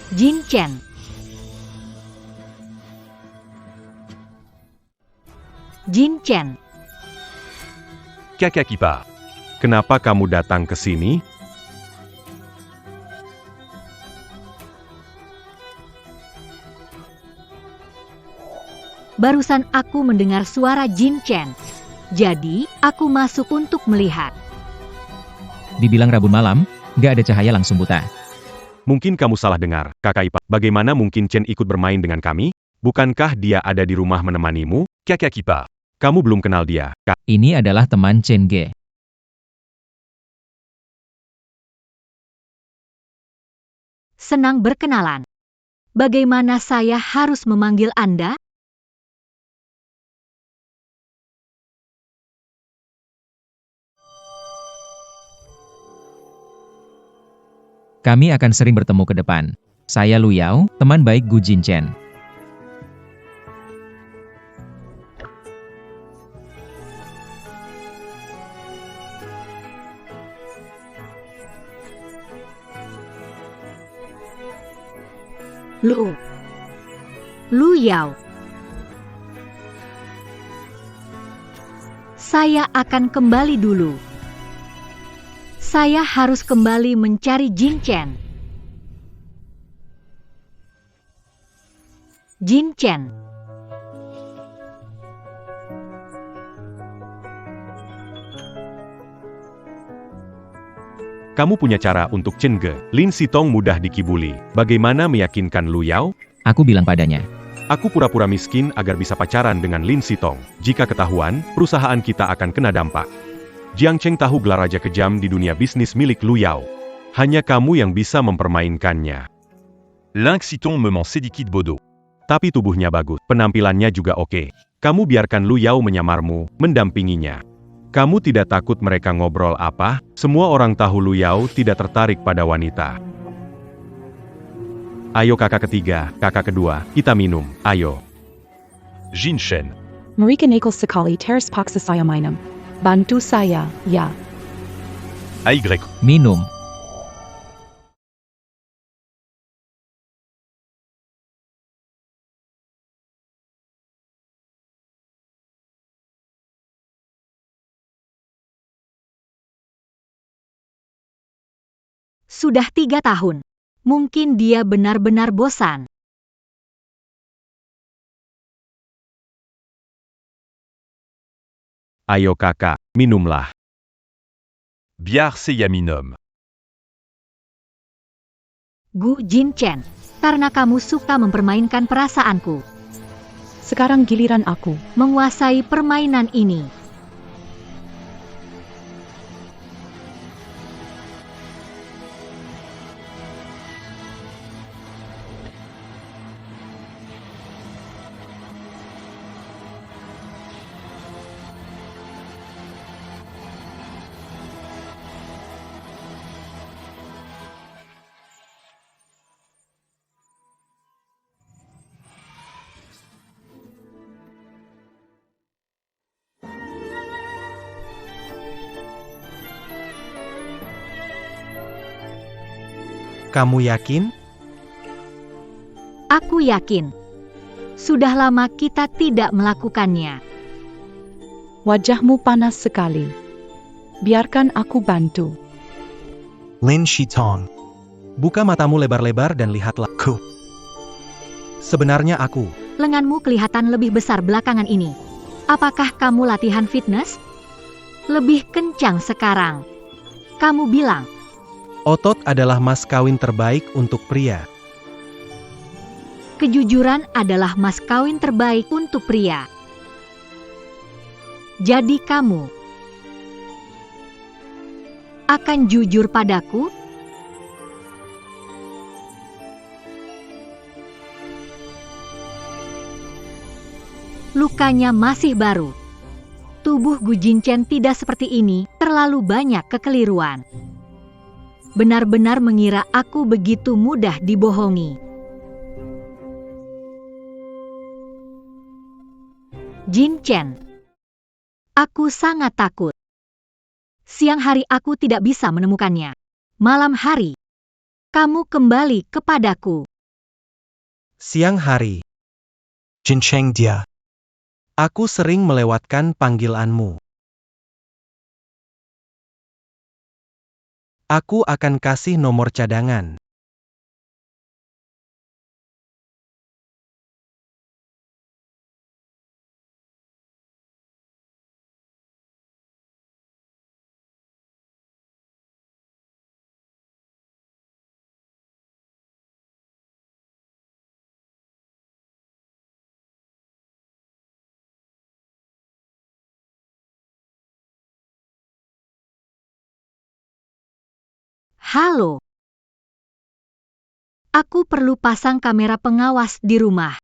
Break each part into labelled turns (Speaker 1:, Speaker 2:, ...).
Speaker 1: Jin Chen. Jin Chen.
Speaker 2: Kakak Kipa, kenapa kamu datang ke sini?
Speaker 1: Barusan aku mendengar suara Jin Chen. Jadi, aku masuk untuk melihat.
Speaker 3: Dibilang Rabu malam, gak ada cahaya langsung buta.
Speaker 2: Mungkin kamu salah dengar, Kakak Ipa. Bagaimana mungkin Chen ikut bermain dengan kami? Bukankah dia ada di rumah menemanimu, Kakak Kipa? Kamu belum kenal dia, Kak.
Speaker 3: Ini adalah teman Chen Ge.
Speaker 1: Senang berkenalan. Bagaimana saya harus memanggil Anda?
Speaker 3: Kami akan sering bertemu ke depan. Saya Lu Yao, teman baik Gu Jin Chen.
Speaker 1: Lu Yao. Saya akan kembali dulu. Saya harus kembali mencari Jin Chen. Jin Chen.
Speaker 2: Kamu punya cara untuk Chen Ge. Lin Sitong mudah dikibuli. Bagaimana meyakinkan Lu Yao?
Speaker 3: Aku bilang padanya.
Speaker 2: Aku pura-pura miskin agar bisa pacaran dengan Lin Sitong. Jika ketahuan, perusahaan kita akan kena dampak. Jiang Cheng tahu gelar raja kejam di dunia bisnis milik Lu Yao. Hanya kamu yang bisa mempermainkannya.
Speaker 4: Ling Sitong me ment sedikit bodoh.
Speaker 2: Tapi tubuhnya bagus, penampilannya juga oke. Kamu biarkan Lu Yao menyamarmu, mendampinginya. Kamu tidak takut mereka ngobrol apa? Semua orang tahu Lu Yao tidak tertarik pada wanita. Ayo kakak ketiga, kakak kedua, kita minum, ayo.
Speaker 4: Jin Chen.
Speaker 5: Mereka nakal sekali terus paksa saya minum. Bantu saya, ya.
Speaker 4: AY.
Speaker 3: Minum.
Speaker 1: Sudah 3 tahun. Mungkin dia benar-benar bosan.
Speaker 2: Ayo kakak, minumlah.
Speaker 4: Biar saya minum.
Speaker 1: Gu Jin Chen. Karena kamu suka mempermainkan perasaanku.
Speaker 5: Sekarang giliran aku.
Speaker 1: Menguasai permainan ini.
Speaker 6: Kamu yakin?
Speaker 1: Aku yakin. Sudah lama kita tidak melakukannya.
Speaker 5: Wajahmu panas sekali. Biarkan aku bantu.
Speaker 6: Lin Sitong. Buka matamu lebar-lebar dan lihatlah aku. Sebenarnya aku.
Speaker 1: Lenganmu kelihatan lebih besar belakangan ini. Apakah kamu latihan fitness? Lebih kencang sekarang. Kamu bilang.
Speaker 6: Otot adalah mas kawin terbaik untuk pria.
Speaker 1: Kejujuran adalah mas kawin terbaik untuk pria. Jadi kamu akan jujur padaku? Lukanya masih baru. Tubuh Gu Jin Chen tidak seperti ini, terlalu banyak kekeliruan. Benar-benar mengira aku begitu mudah dibohongi. Jin Chen. Aku sangat takut. Siang hari aku tidak bisa menemukannya. Malam hari, kamu kembali kepadaku.
Speaker 6: Siang hari.
Speaker 7: Jincheng dia.
Speaker 6: Aku sering melewatkan panggilanmu. Aku akan kasih nomor cadangan.
Speaker 1: Halo. Aku perlu pasang kamera pengawas di rumah.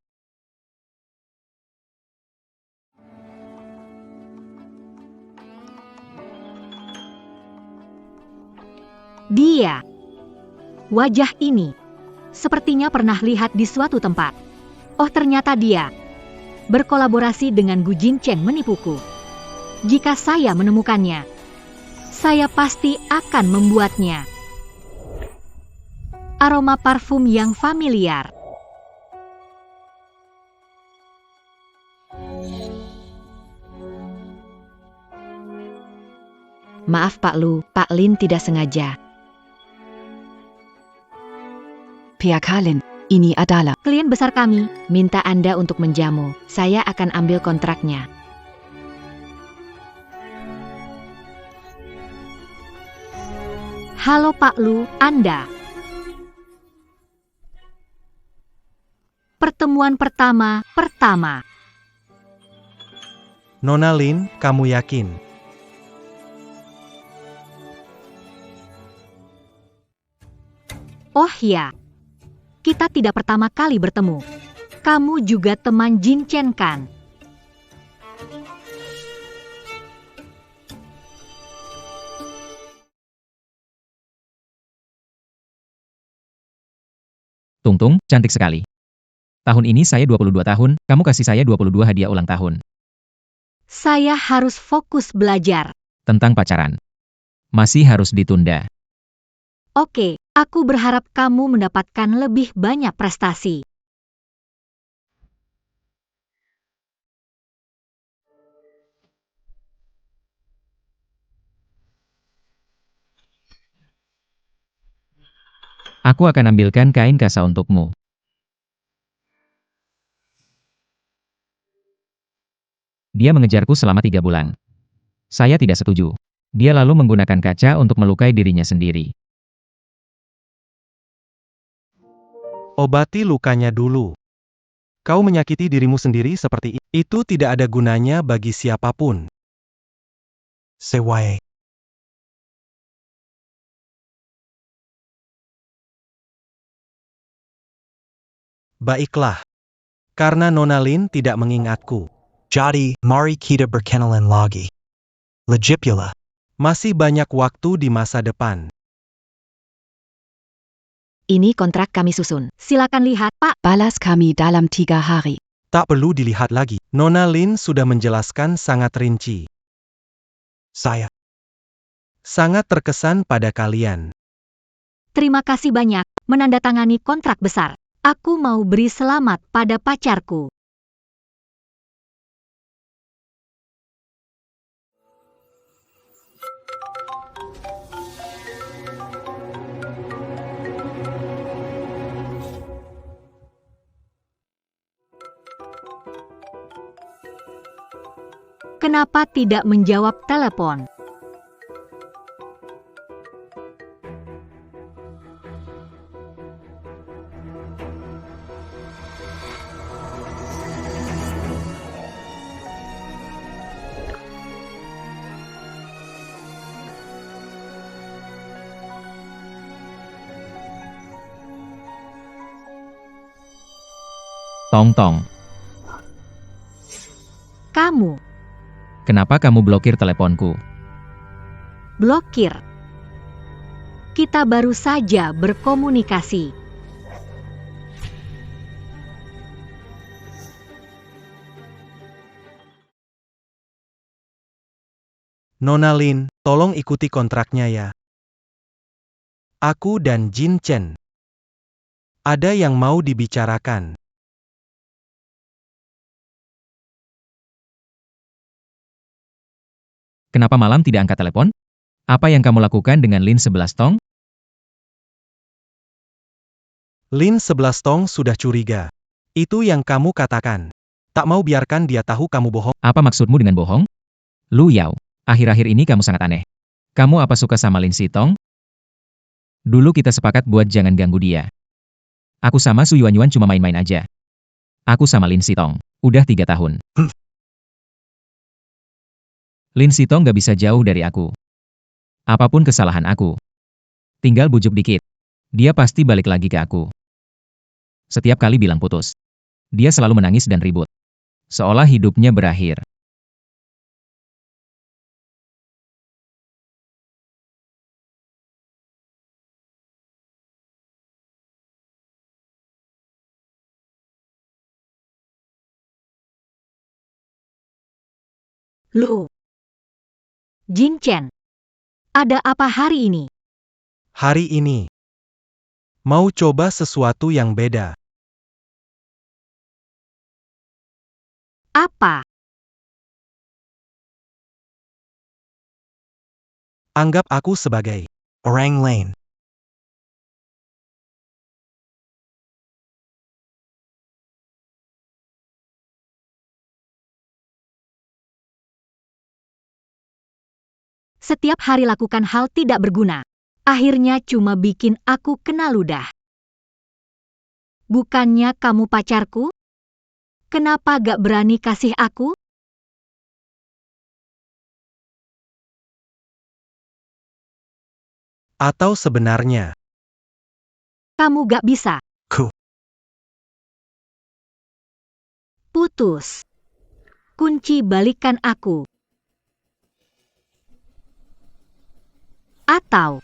Speaker 1: Dia. Wajah ini. Sepertinya pernah lihat di suatu tempat. Oh, ternyata dia. Berkolaborasi dengan Gu Jincheng menipuku. Jika saya menemukannya, saya pasti akan membuatnya. Aroma parfum yang familiar.
Speaker 8: Maaf Pak Lu, Pak Lin tidak sengaja.
Speaker 5: Pihak Lin, ini adalah
Speaker 1: Klien besar kami.
Speaker 8: Minta Anda untuk menjamu. Saya akan ambil kontraknya.
Speaker 1: Halo Pak Lu, Anda. Pertemuan pertama.
Speaker 6: Nona Lin, kamu yakin?
Speaker 1: Oh ya. Kita tidak pertama kali bertemu. Kamu juga teman Jinchen kan?
Speaker 3: Tung Tung, cantik sekali. Tahun ini saya 22 tahun, kamu kasih saya 22 hadiah ulang tahun.
Speaker 1: Saya harus fokus belajar.
Speaker 3: Tentang pacaran. Masih harus ditunda.
Speaker 1: Oke, aku berharap kamu mendapatkan lebih banyak prestasi.
Speaker 3: Aku akan ambilkan kain kasa untukmu. Dia mengejarku selama 3 bulan. Saya tidak setuju. Dia lalu menggunakan kaca untuk melukai dirinya sendiri.
Speaker 6: Obati lukanya dulu. Kau menyakiti dirimu sendiri seperti itu tidak ada gunanya bagi siapapun.
Speaker 7: Sewai.
Speaker 6: Baiklah. Karena Nona Lin tidak mengingatku.
Speaker 7: Jadi, mari kita berkenalan lagi. Legipula.
Speaker 6: Masih banyak waktu di masa depan.
Speaker 8: Ini kontrak kami susun.
Speaker 1: Silakan lihat, Pak.
Speaker 5: balas kami dalam 3 hari.
Speaker 6: Tak perlu dilihat lagi. Nona Lin sudah menjelaskan sangat rinci.
Speaker 7: Saya.
Speaker 6: Sangat terkesan pada kalian.
Speaker 1: Terima kasih banyak. Menandatangani kontrak besar. Aku mau beri selamat pada pacarku. Kenapa tidak menjawab telepon?
Speaker 3: Tong Tong.
Speaker 1: Kamu.
Speaker 3: Kenapa kamu blokir teleponku?
Speaker 1: Blokir. Kita baru saja berkomunikasi.
Speaker 6: Nona Lin, tolong ikuti kontraknya ya. Aku dan Jinchen. Ada yang mau dibicarakan.
Speaker 3: Kenapa malam tidak angkat telepon? Apa yang kamu lakukan dengan Lin 11 Tong?
Speaker 6: Lin 11 Tong sudah curiga. Itu yang kamu katakan. Tak mau biarkan dia tahu kamu bohong.
Speaker 3: Apa maksudmu dengan bohong? Lu Yao, akhir-akhir ini kamu sangat aneh. Kamu apa suka sama Lin Si Tong? Dulu kita sepakat buat jangan ganggu dia. Aku sama Su Yuanyuan cuma main-main aja. Aku sama Lin Si Tong. Udah 3 tahun. Lin Si Tong gak bisa jauh dari aku. Apapun kesalahan aku. Tinggal bujuk dikit. Dia pasti balik lagi ke aku. Setiap kali bilang putus. Dia selalu menangis dan ribut. Seolah hidupnya berakhir.
Speaker 1: Lu. Jin Chen. Ada apa hari ini?
Speaker 6: Hari ini. Mau coba sesuatu yang beda.
Speaker 1: Apa?
Speaker 6: Anggap aku sebagai
Speaker 7: Orang Lain.
Speaker 1: Setiap hari lakukan hal tidak berguna. Akhirnya cuma bikin aku kena ludah. Bukannya kamu pacarku? Kenapa gak berani kasih aku?
Speaker 6: atau sebenarnya.
Speaker 1: Kamu gak bisa.
Speaker 7: Ku.
Speaker 1: Putus. Kunci balikan aku. Atau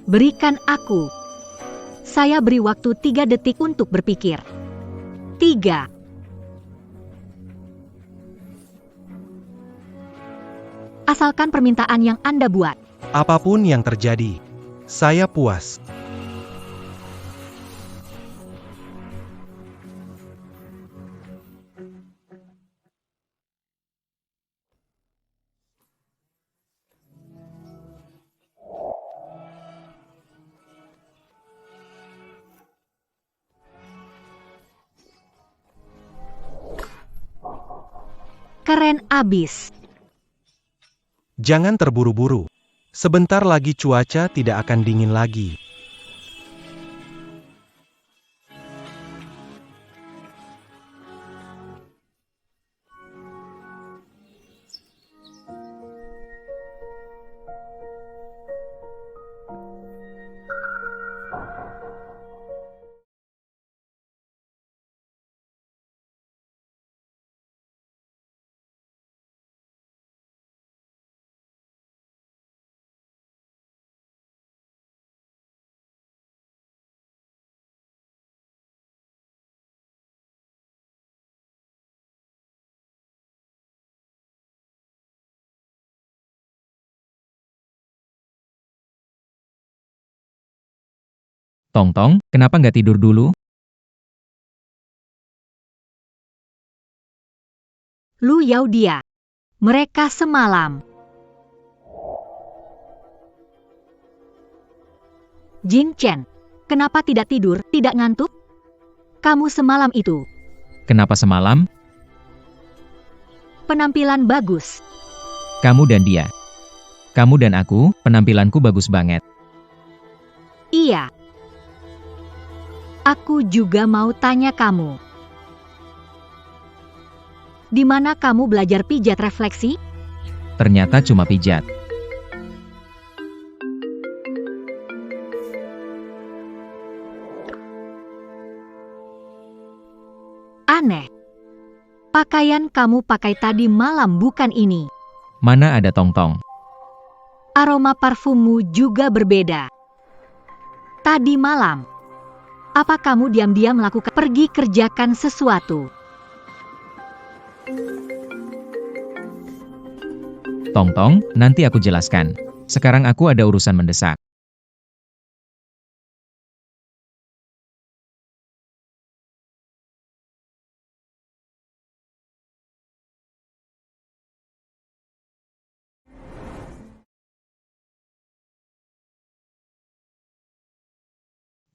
Speaker 1: berikan aku. Saya beri waktu 3 detik untuk berpikir. 3. Asalkan permintaan yang Anda buat.
Speaker 6: Apapun yang terjadi, saya puas.
Speaker 1: Keren abis.
Speaker 6: Jangan terburu-buru. Sebentar lagi cuaca tidak akan dingin lagi.
Speaker 3: Tong-tong, kenapa nggak tidur dulu?
Speaker 1: Lu Yao dia. Mereka semalam. Jin Chen. Kenapa tidak tidur, tidak ngantuk? Kamu semalam itu.
Speaker 3: Kenapa semalam?
Speaker 1: Penampilan bagus.
Speaker 3: Kamu dan dia. Kamu dan aku, penampilanku bagus banget.
Speaker 1: Iya. Aku juga mau tanya kamu. Di mana kamu belajar pijat refleksi?
Speaker 3: Ternyata cuma pijat.
Speaker 1: Aneh. Pakaian kamu pakai tadi malam bukan ini.
Speaker 3: Mana ada tong-tong?
Speaker 1: Aroma parfummu juga berbeda. Tadi malam. Apa kamu diam-diam melakukan pergi kerjakan sesuatu?
Speaker 3: Tong-tong, nanti aku jelaskan. Sekarang aku ada urusan mendesak.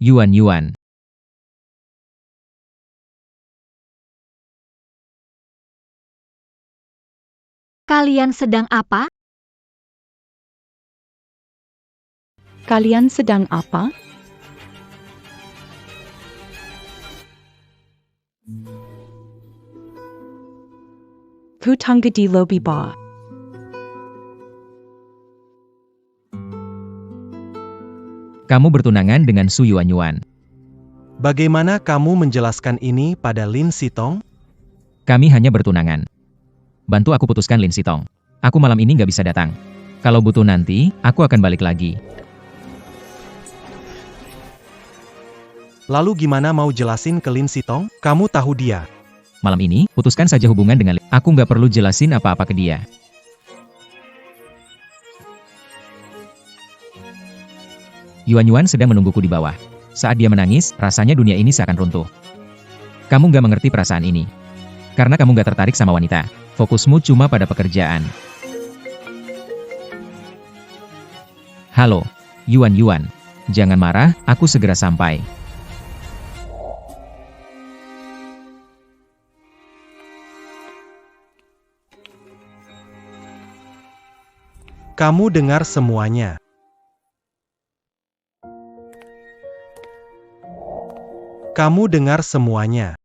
Speaker 3: Yuan.
Speaker 1: Kalian sedang apa?
Speaker 5: Kalian sedang apa? Kutangga di lobi ba.
Speaker 3: Kamu bertunangan dengan Su Yuan.
Speaker 6: Bagaimana kamu menjelaskan ini pada Lin Sitong?
Speaker 3: Kami hanya bertunangan. Bantu aku putuskan Lin Sitong. Aku malam ini nggak bisa datang. Kalau butuh nanti, aku akan balik lagi.
Speaker 6: Lalu gimana mau jelasin ke Lin Sitong? Kamu tahu dia.
Speaker 3: Malam ini, putuskan saja hubungan dengan Lin. Aku nggak perlu jelasin apa-apa ke dia. Yuan sedang menungguku di bawah. Saat dia menangis, rasanya dunia ini seakan runtuh. Kamu nggak mengerti perasaan ini. Karena kamu nggak tertarik sama wanita. Fokusmu cuma pada pekerjaan. Halo, Yuan. Jangan marah, aku segera sampai.
Speaker 6: Kamu dengar semuanya. Kamu dengar semuanya.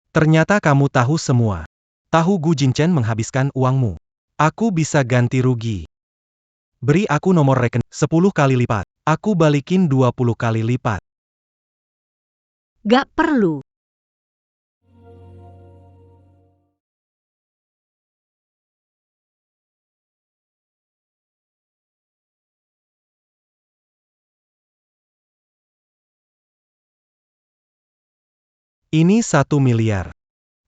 Speaker 6: Ternyata kamu tahu semua. Tahu Gu Jinchen menghabiskan uangmu. Aku bisa ganti rugi. Beri aku nomor rekening 10 kali lipat. Aku balikin 20 kali lipat.
Speaker 1: Gak perlu.
Speaker 6: Ini 1 miliar.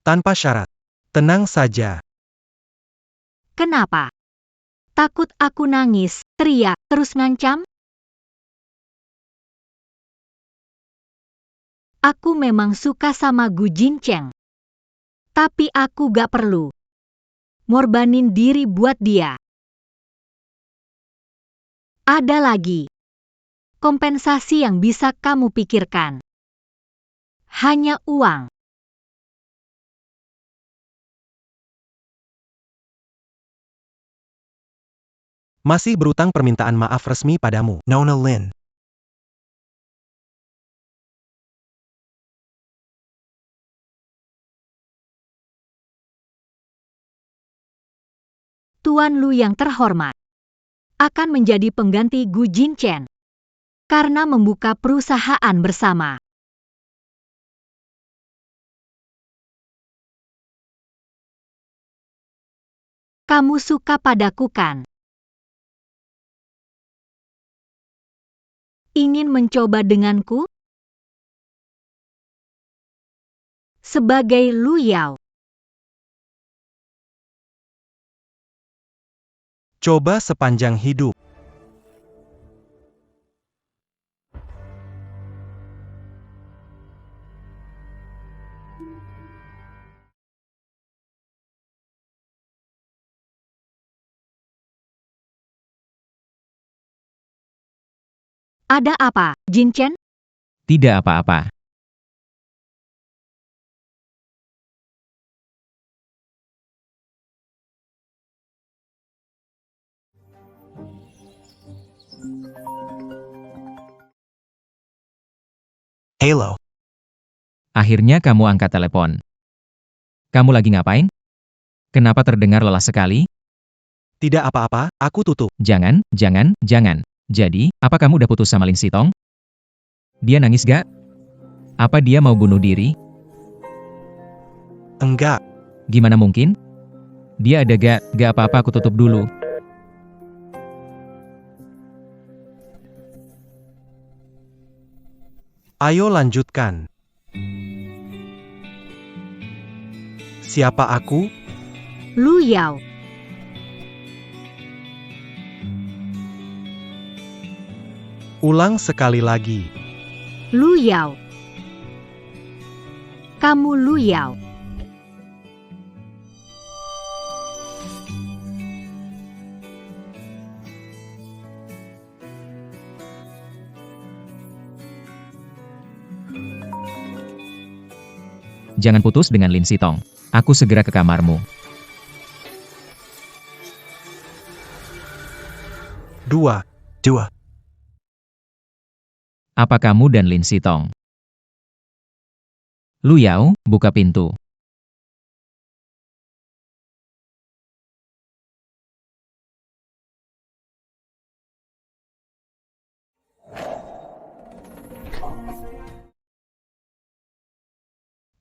Speaker 6: Tanpa syarat. Tenang saja.
Speaker 1: Kenapa? Takut aku nangis, teriak, terus ngancam? Aku memang suka sama Gu Jinchen. Tapi aku gak perlu ngorbanin diri buat dia. Ada lagi kompensasi yang bisa kamu pikirkan. Hanya uang.
Speaker 6: Masih berutang permintaan maaf resmi padamu, Nona Lin.
Speaker 1: Tuan Lu yang terhormat akan menjadi pengganti Gu Jinchen karena membuka perusahaan bersama. Kamu suka padaku kan? Ingin mencoba denganku? Sebagai Lu Yao.
Speaker 6: Coba sepanjang hidup.
Speaker 1: Ada apa, Jinchen?
Speaker 3: Tidak apa-apa.
Speaker 7: Halo.
Speaker 3: Akhirnya kamu angkat telepon. Kamu lagi ngapain? Kenapa terdengar lelah sekali?
Speaker 6: Tidak apa-apa, aku tutup.
Speaker 3: Jangan. Jadi, apa kamu udah putus sama Lin Sitong? Dia nangis gak? Apa dia mau bunuh diri?
Speaker 6: Enggak.
Speaker 3: Gimana mungkin? Dia ada gak? Gak apa-apa, aku tutup dulu.
Speaker 6: Ayo lanjutkan. Siapa aku?
Speaker 1: Lu Yao.
Speaker 6: Ulang sekali lagi.
Speaker 1: Lu Yao. Kamu Lu Yao.
Speaker 3: Jangan putus dengan Lin Sitong. Aku segera ke kamarmu.
Speaker 6: 2.
Speaker 3: Apa kamu dan Lin Sitong? Lu Yao, buka pintu.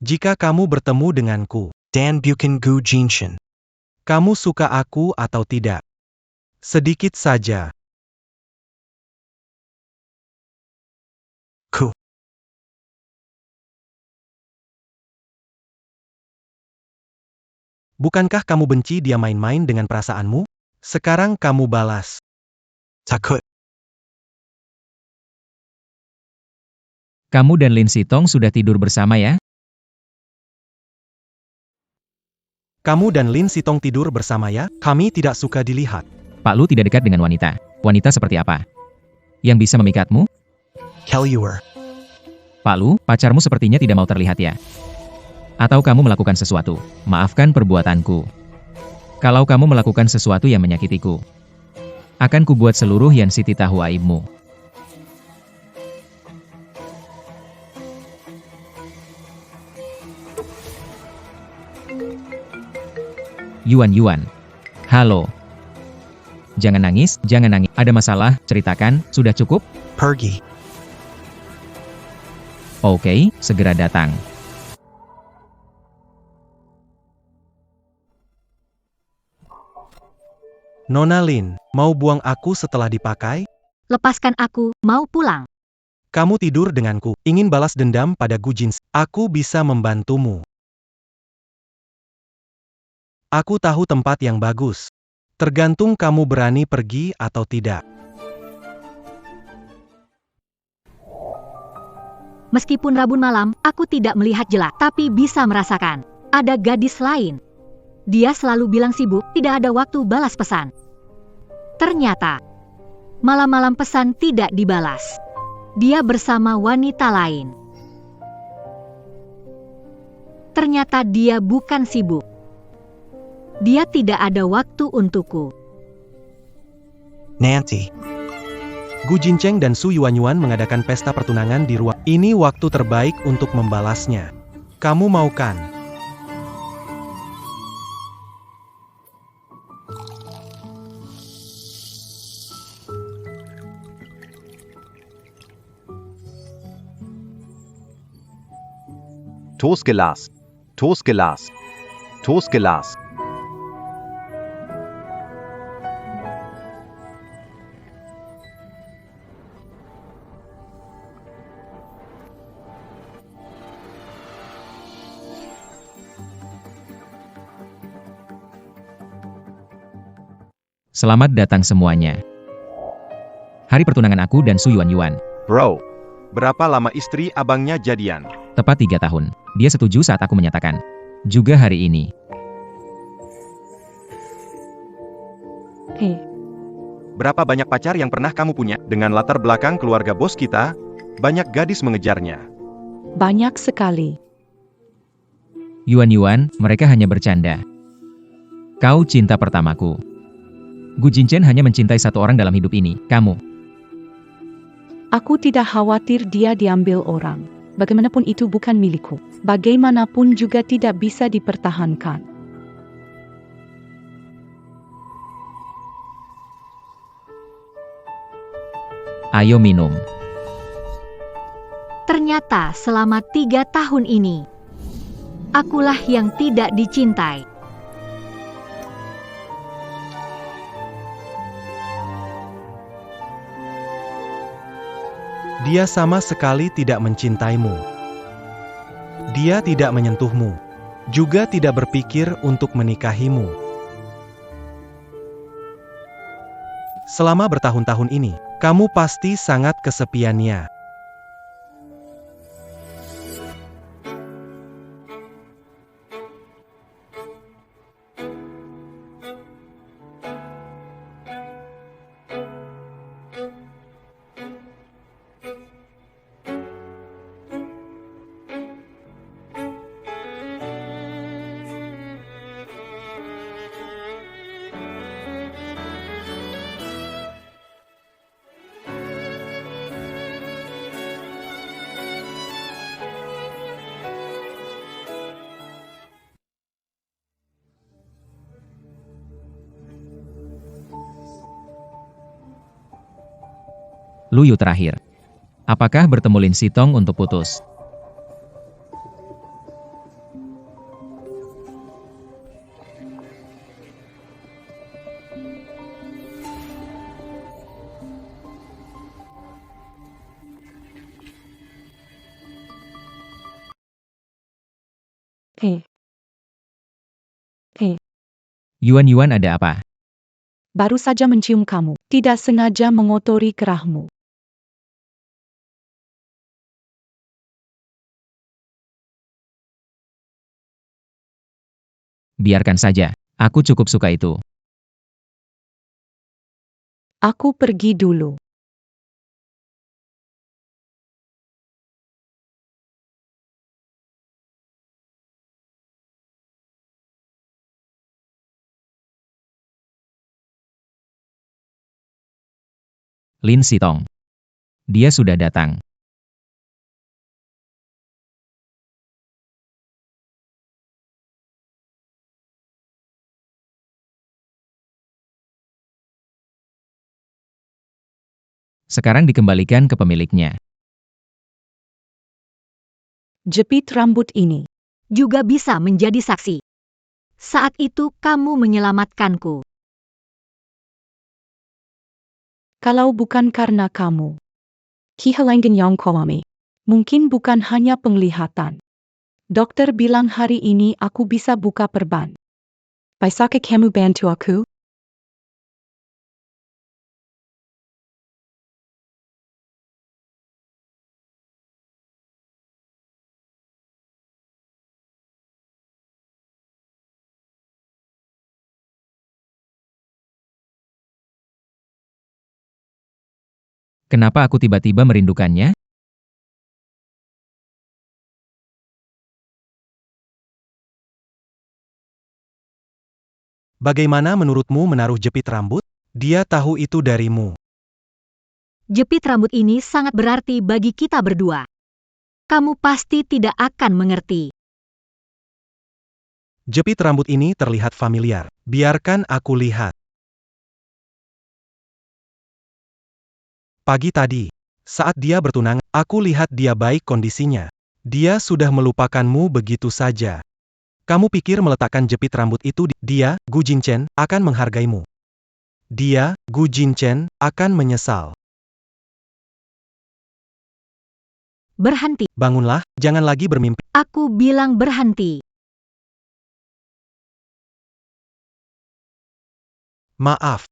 Speaker 6: Jika kamu bertemu denganku,
Speaker 7: Dan Buchan Gu Jinshin.
Speaker 6: kamu suka aku atau tidak? Sedikit saja.
Speaker 7: Ku.
Speaker 6: Bukankah kamu benci dia main-main dengan perasaanmu? Sekarang kamu balas.
Speaker 7: Takut.
Speaker 3: Kamu dan Lin Sitong sudah tidur bersama ya?
Speaker 6: Kamu dan Lin Sitong tidur bersama ya? Kami tidak suka dilihat.
Speaker 3: Pak Lu tidak dekat dengan wanita. Wanita seperti apa? Yang bisa memikatmu?
Speaker 7: Kelluer.
Speaker 3: Pak Lu, pacarmu sepertinya tidak mau terlihat ya? Atau kamu melakukan sesuatu? Maafkan perbuatanku. Kalau kamu melakukan sesuatu yang menyakitiku, akan kubuat seluruh Yan City tahu aibmu. Yuan. Halo. Jangan nangis, jangan nangis. Ada masalah, ceritakan, sudah cukup?
Speaker 7: Pergi.
Speaker 3: Oke, segera datang.
Speaker 6: Nona Lin, mau buang aku setelah dipakai?
Speaker 1: Lepaskan aku, mau pulang.
Speaker 6: Kamu tidur denganku, ingin balas dendam pada Gu Jin. Aku bisa membantumu. Aku tahu tempat yang bagus. Tergantung kamu berani pergi atau tidak.
Speaker 1: Meskipun rabun malam, aku tidak melihat jelas, tapi bisa merasakan. Ada gadis lain. Dia selalu bilang sibuk, tidak ada waktu balas pesan. Ternyata, malam-malam pesan tidak dibalas. Dia bersama wanita lain. Ternyata dia bukan sibuk. Dia tidak ada waktu untukku.
Speaker 7: Nanti.
Speaker 6: Gu Jincheng dan Su Yuanyuan mengadakan pesta pertunangan di ruang. Ini waktu terbaik untuk membalasnya. Kamu mau kan?
Speaker 4: Toastgelas. Toastgelas. Toastgelas.
Speaker 3: Selamat datang semuanya. Hari pertunangan aku dan Su Yuanyuan.
Speaker 2: Bro, berapa lama istri abangnya jadian?
Speaker 3: Tepat 3 tahun. Dia setuju saat aku menyatakan. Juga hari ini.
Speaker 5: Hei,
Speaker 2: Berapa banyak pacar yang pernah kamu punya? Dengan latar belakang keluarga bos kita, banyak gadis mengejarnya.
Speaker 5: banyak sekali.
Speaker 3: Yuan, mereka hanya bercanda. Kau cinta pertamaku. Gu Jinchen hanya mencintai satu orang dalam hidup ini, kamu.
Speaker 5: Aku tidak khawatir dia diambil orang. Bagaimanapun itu bukan milikku. Bagaimanapun juga tidak bisa dipertahankan.
Speaker 3: Ayo minum.
Speaker 1: Ternyata selama 3 tahun ini, akulah yang tidak dicintai.
Speaker 6: Dia sama sekali tidak mencintaimu. Dia tidak menyentuhmu. Juga tidak berpikir untuk menikahimu. Selama bertahun-tahun ini, kamu pasti sangat kesepiannya.
Speaker 3: Lu Yu terakhir. Apakah bertemu Lin Sitong untuk putus? Yuan ada apa?
Speaker 5: Baru saja mencium kamu, tidak sengaja mengotori kerahmu.
Speaker 3: Biarkan saja. Aku cukup suka itu.
Speaker 5: Aku pergi dulu.
Speaker 3: Lin Sitong. Dia sudah datang. Sekarang dikembalikan ke pemiliknya.
Speaker 5: Jepit rambut ini.
Speaker 1: Juga bisa menjadi saksi. Saat itu kamu menyelamatkanku.
Speaker 5: Kalau bukan karena kamu. Kihalangan yang koami. Mungkin bukan hanya penglihatan. Dokter bilang hari ini aku bisa buka perban. Bisakah kamu bantu aku?
Speaker 3: Kenapa aku tiba-tiba merindukannya?
Speaker 6: Bagaimana menurutmu menaruh jepit rambut? Dia tahu itu darimu.
Speaker 1: Jepit rambut ini sangat berarti bagi kita berdua. Kamu pasti tidak akan mengerti.
Speaker 6: Jepit rambut ini terlihat familiar. Biarkan aku lihat. Pagi tadi, saat dia bertunang, aku lihat dia baik kondisinya. Dia sudah melupakanmu begitu saja. Kamu pikir meletakkan jepit rambut itu dia, Gu Jinchen, akan menghargaimu. Dia, Gu Jinchen, akan menyesal.
Speaker 1: Berhenti.
Speaker 6: Bangunlah, jangan lagi bermimpi.
Speaker 1: Aku bilang berhenti.
Speaker 6: Maaf.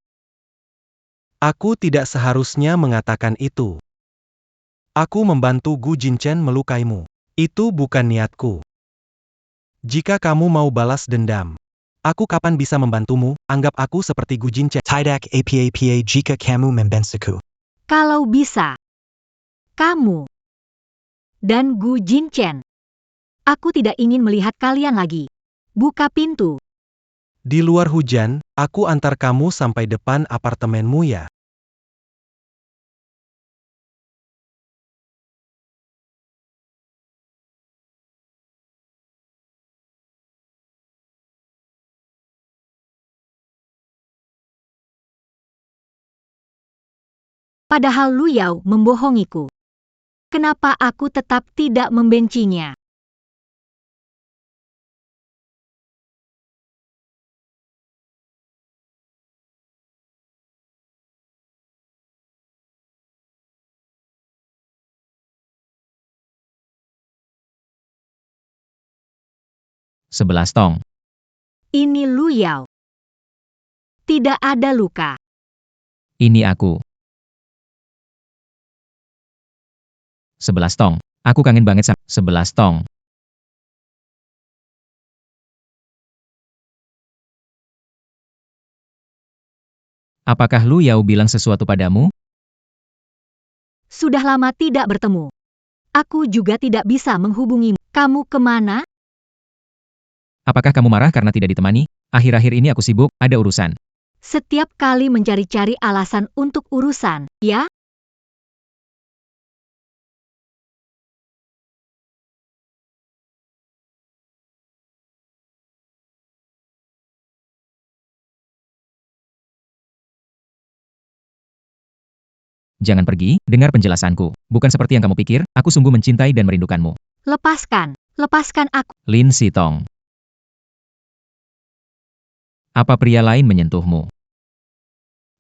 Speaker 6: Aku tidak seharusnya mengatakan itu. Aku membantu Gu Jinchen melukaimu. Itu bukan niatku. Jika kamu mau balas dendam, aku kapan bisa membantumu? Anggap aku seperti Gu Jinchen.
Speaker 7: Tidak apa jika kamu membensiku.
Speaker 1: Kalau bisa. Kamu. Dan Gu Jinchen. Aku tidak ingin melihat kalian lagi. Buka pintu.
Speaker 6: Di luar hujan, aku antar kamu sampai depan apartemenmu ya.
Speaker 1: Padahal Lu Yao membohongiku. Kenapa aku tetap tidak membencinya?
Speaker 3: Sebelas tong.
Speaker 1: Ini Lu Yao. Tidak ada luka.
Speaker 3: Ini aku. 11 tong. Aku kangen banget sama 11 tong. Apakah Lu Yao bilang sesuatu padamu?
Speaker 1: Sudah lama tidak bertemu. Aku juga tidak bisa menghubungimu. Kamu kemana?
Speaker 3: Apakah kamu marah karena tidak ditemani? Akhir-akhir ini aku sibuk, ada urusan.
Speaker 1: Setiap kali mencari-cari alasan untuk urusan, ya?
Speaker 3: Jangan pergi, dengar penjelasanku. Bukan seperti yang kamu pikir, aku sungguh mencintai dan merindukanmu.
Speaker 1: Lepaskan, lepaskan aku.
Speaker 3: Lin Sitong. Apa pria lain menyentuhmu?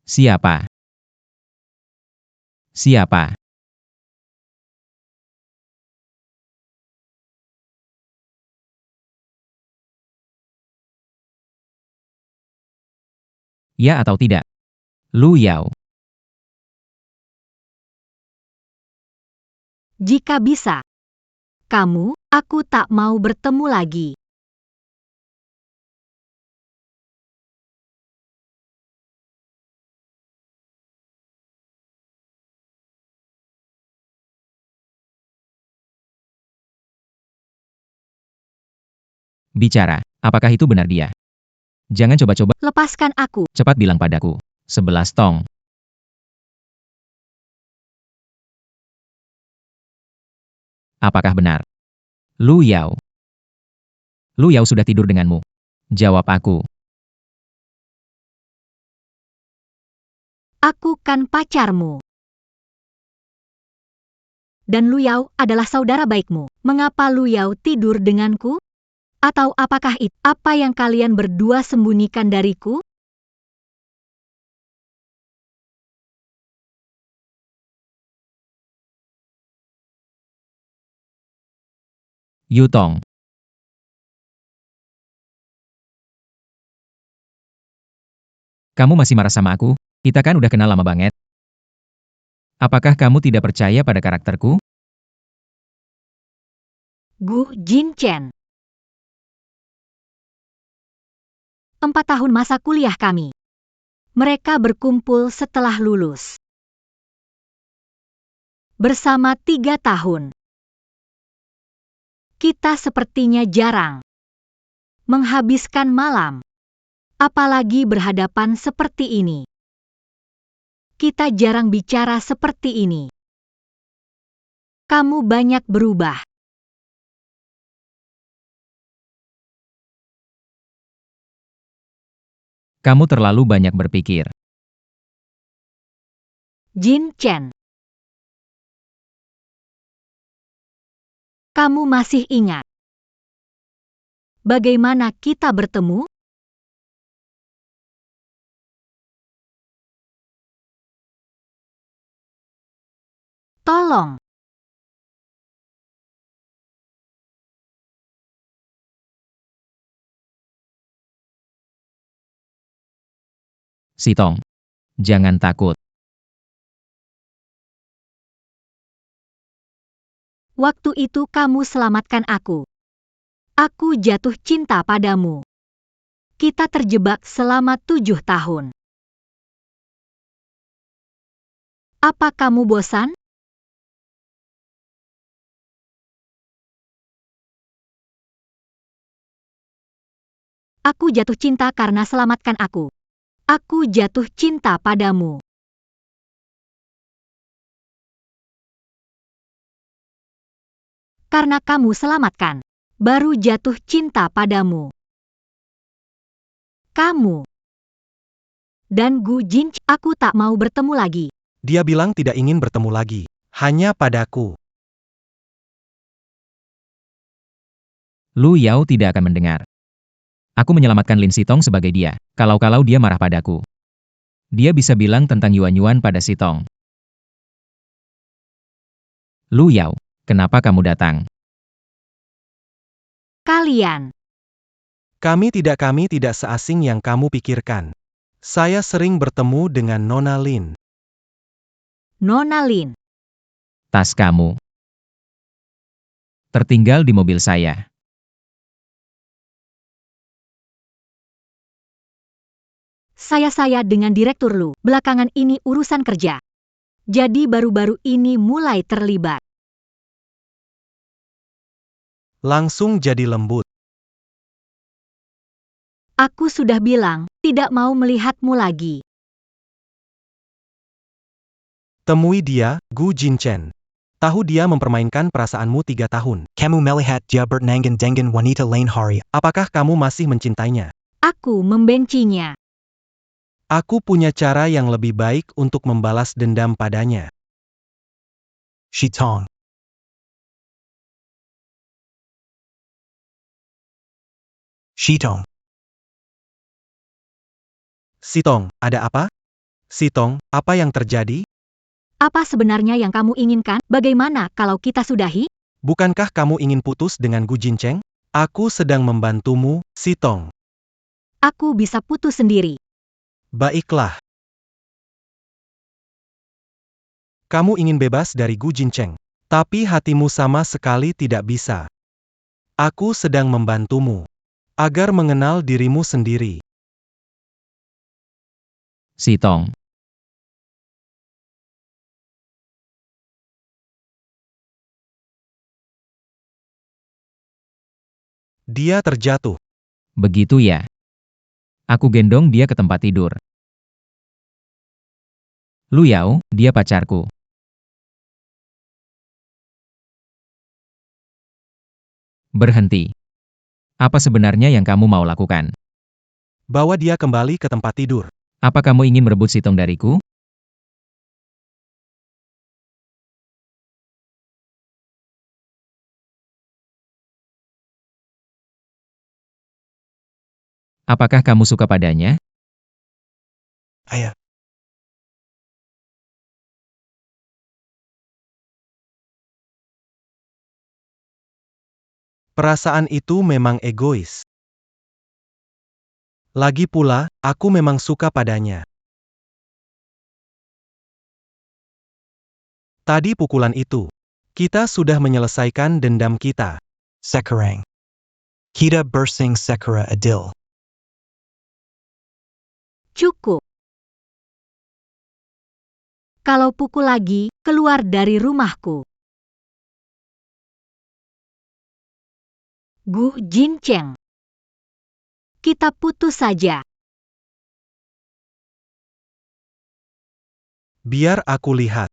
Speaker 3: Siapa? Siapa? Ya atau tidak? Lu Yao.
Speaker 1: Jika bisa. Kamu, aku tak mau bertemu lagi.
Speaker 3: Bicara, apakah itu benar dia? Jangan coba-coba,
Speaker 1: Lepaskan aku.
Speaker 3: cepat bilang padaku. 11 tong. Apakah benar? Lu Yao. Lu Yao sudah tidur denganmu. Jawab aku.
Speaker 1: Aku kan pacarmu. Dan Lu Yao adalah saudara baikmu. Mengapa Lu Yao tidur denganku? Atau apakah itu apa yang kalian berdua sembunyikan dariku?
Speaker 3: Yu Tong. Kamu masih marah sama aku? Kita kan udah kenal lama banget. Apakah kamu tidak percaya pada karakterku?
Speaker 1: Gu Jinchen. 4 tahun masa kuliah kami. Mereka berkumpul setelah lulus. Bersama 3 tahun. Kita sepertinya jarang menghabiskan malam. Apalagi berhadapan seperti ini. Kita jarang bicara seperti ini. Kamu banyak berubah.
Speaker 3: Kamu terlalu banyak berpikir.
Speaker 1: Jin Chen. Kamu masih ingat bagaimana kita bertemu? Tolong.
Speaker 3: Sitong. Jangan takut.
Speaker 1: Waktu itu kamu selamatkan aku. Aku jatuh cinta padamu. Kita terjebak selama 7 tahun. Apa kamu bosan? Aku jatuh cinta karena selamatkan aku. Aku jatuh cinta padamu. Karena kamu selamatkan. Baru jatuh cinta padamu. Kamu. Dan Gu Jin, aku tak mau bertemu lagi.
Speaker 6: Dia bilang tidak ingin bertemu lagi. Hanya padaku.
Speaker 3: Lu Yao tidak akan mendengar. Aku menyelamatkan Lin Sitong sebagai dia, kalau-kalau dia marah padaku. Dia bisa bilang tentang Yuan-Yuan pada Sitong. Lu Yao, kenapa kamu datang?
Speaker 1: Kalian.
Speaker 6: Kami tidak seasing yang kamu pikirkan. Saya sering bertemu dengan Nona Lin.
Speaker 1: Nona Lin.
Speaker 3: Tas kamu tertinggal di mobil saya.
Speaker 1: Saya dengan Direktur Lu. Belakangan ini urusan kerja. Jadi baru-baru ini mulai terlibat.
Speaker 6: Langsung jadi lembut.
Speaker 1: Aku sudah bilang, tidak mau melihatmu lagi.
Speaker 6: Temui dia, Gu Jinchen. Tahu dia mempermainkan perasaanmu 3 tahun.
Speaker 7: Kamu melihat dia bernangan dengan wanita lain hari.
Speaker 6: Apakah kamu masih mencintainya?
Speaker 1: Aku membencinya.
Speaker 6: Aku punya cara yang lebih baik untuk membalas dendam padanya.
Speaker 7: Shitong. Shitong.
Speaker 6: Sitong, ada apa? Sitong, apa yang terjadi?
Speaker 1: Apa sebenarnya yang kamu inginkan? Bagaimana kalau kita sudahi?
Speaker 6: Bukankah kamu ingin putus dengan Gu Jincheng? Aku sedang membantumu, Sitong.
Speaker 1: Aku bisa putus sendiri.
Speaker 6: Baiklah. Kamu ingin bebas dari Gu Jincheng. Tapi hatimu sama sekali tidak bisa. Aku sedang membantumu. Agar mengenal dirimu sendiri.
Speaker 3: Sitong.
Speaker 6: Dia terjatuh.
Speaker 3: Begitu ya. Aku gendong dia ke tempat tidur. Lu Yao, dia pacarku. Berhenti. Apa sebenarnya yang kamu mau lakukan?
Speaker 6: Bawa dia kembali ke tempat tidur.
Speaker 3: Apa kamu ingin merebut Sitong dariku? Apakah kamu suka padanya?
Speaker 7: Ayah.
Speaker 6: Perasaan itu memang egois. Lagi pula, aku memang suka padanya. Tadi pukulan itu. Kita sudah menyelesaikan dendam kita.
Speaker 7: Sekarang. Kita bersing Sekara adil.
Speaker 1: Cukup. Kalau pukul lagi, keluar dari rumahku. Gu Jincheng. Kita putus saja.
Speaker 6: Biar aku lihat.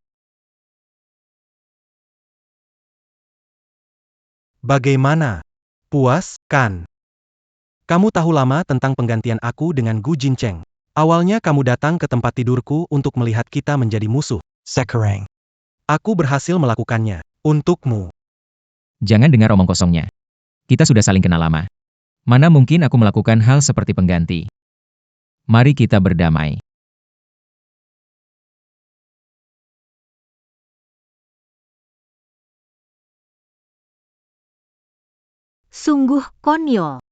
Speaker 6: Bagaimana? Puas, kan? Kamu tahu lama tentang penggantian aku dengan Gu Jincheng. Awalnya kamu datang ke tempat tidurku untuk melihat kita menjadi musuh.
Speaker 7: Sekarang.
Speaker 6: Aku berhasil melakukannya. Untukmu.
Speaker 3: Jangan dengar omong kosongnya. Kita sudah saling kenal lama. Mana mungkin aku melakukan hal seperti pengganti? Mari kita berdamai.
Speaker 1: Sungguh konyol.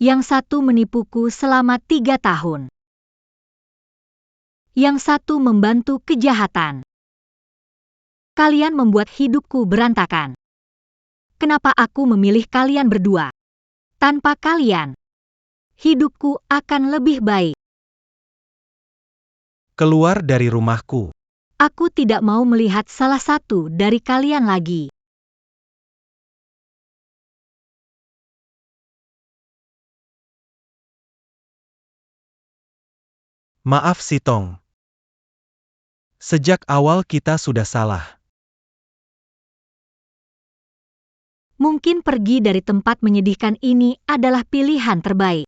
Speaker 1: Yang satu menipuku selama 3 tahun. Yang satu membantu kejahatan. Kalian membuat hidupku berantakan. Kenapa aku memilih kalian berdua? Tanpa kalian, hidupku akan lebih baik.
Speaker 6: Keluar dari rumahku.
Speaker 1: Aku tidak mau melihat salah satu dari kalian lagi.
Speaker 6: Maaf Sitong. Sejak awal kita sudah salah.
Speaker 1: Mungkin pergi dari tempat menyedihkan ini adalah pilihan terbaik.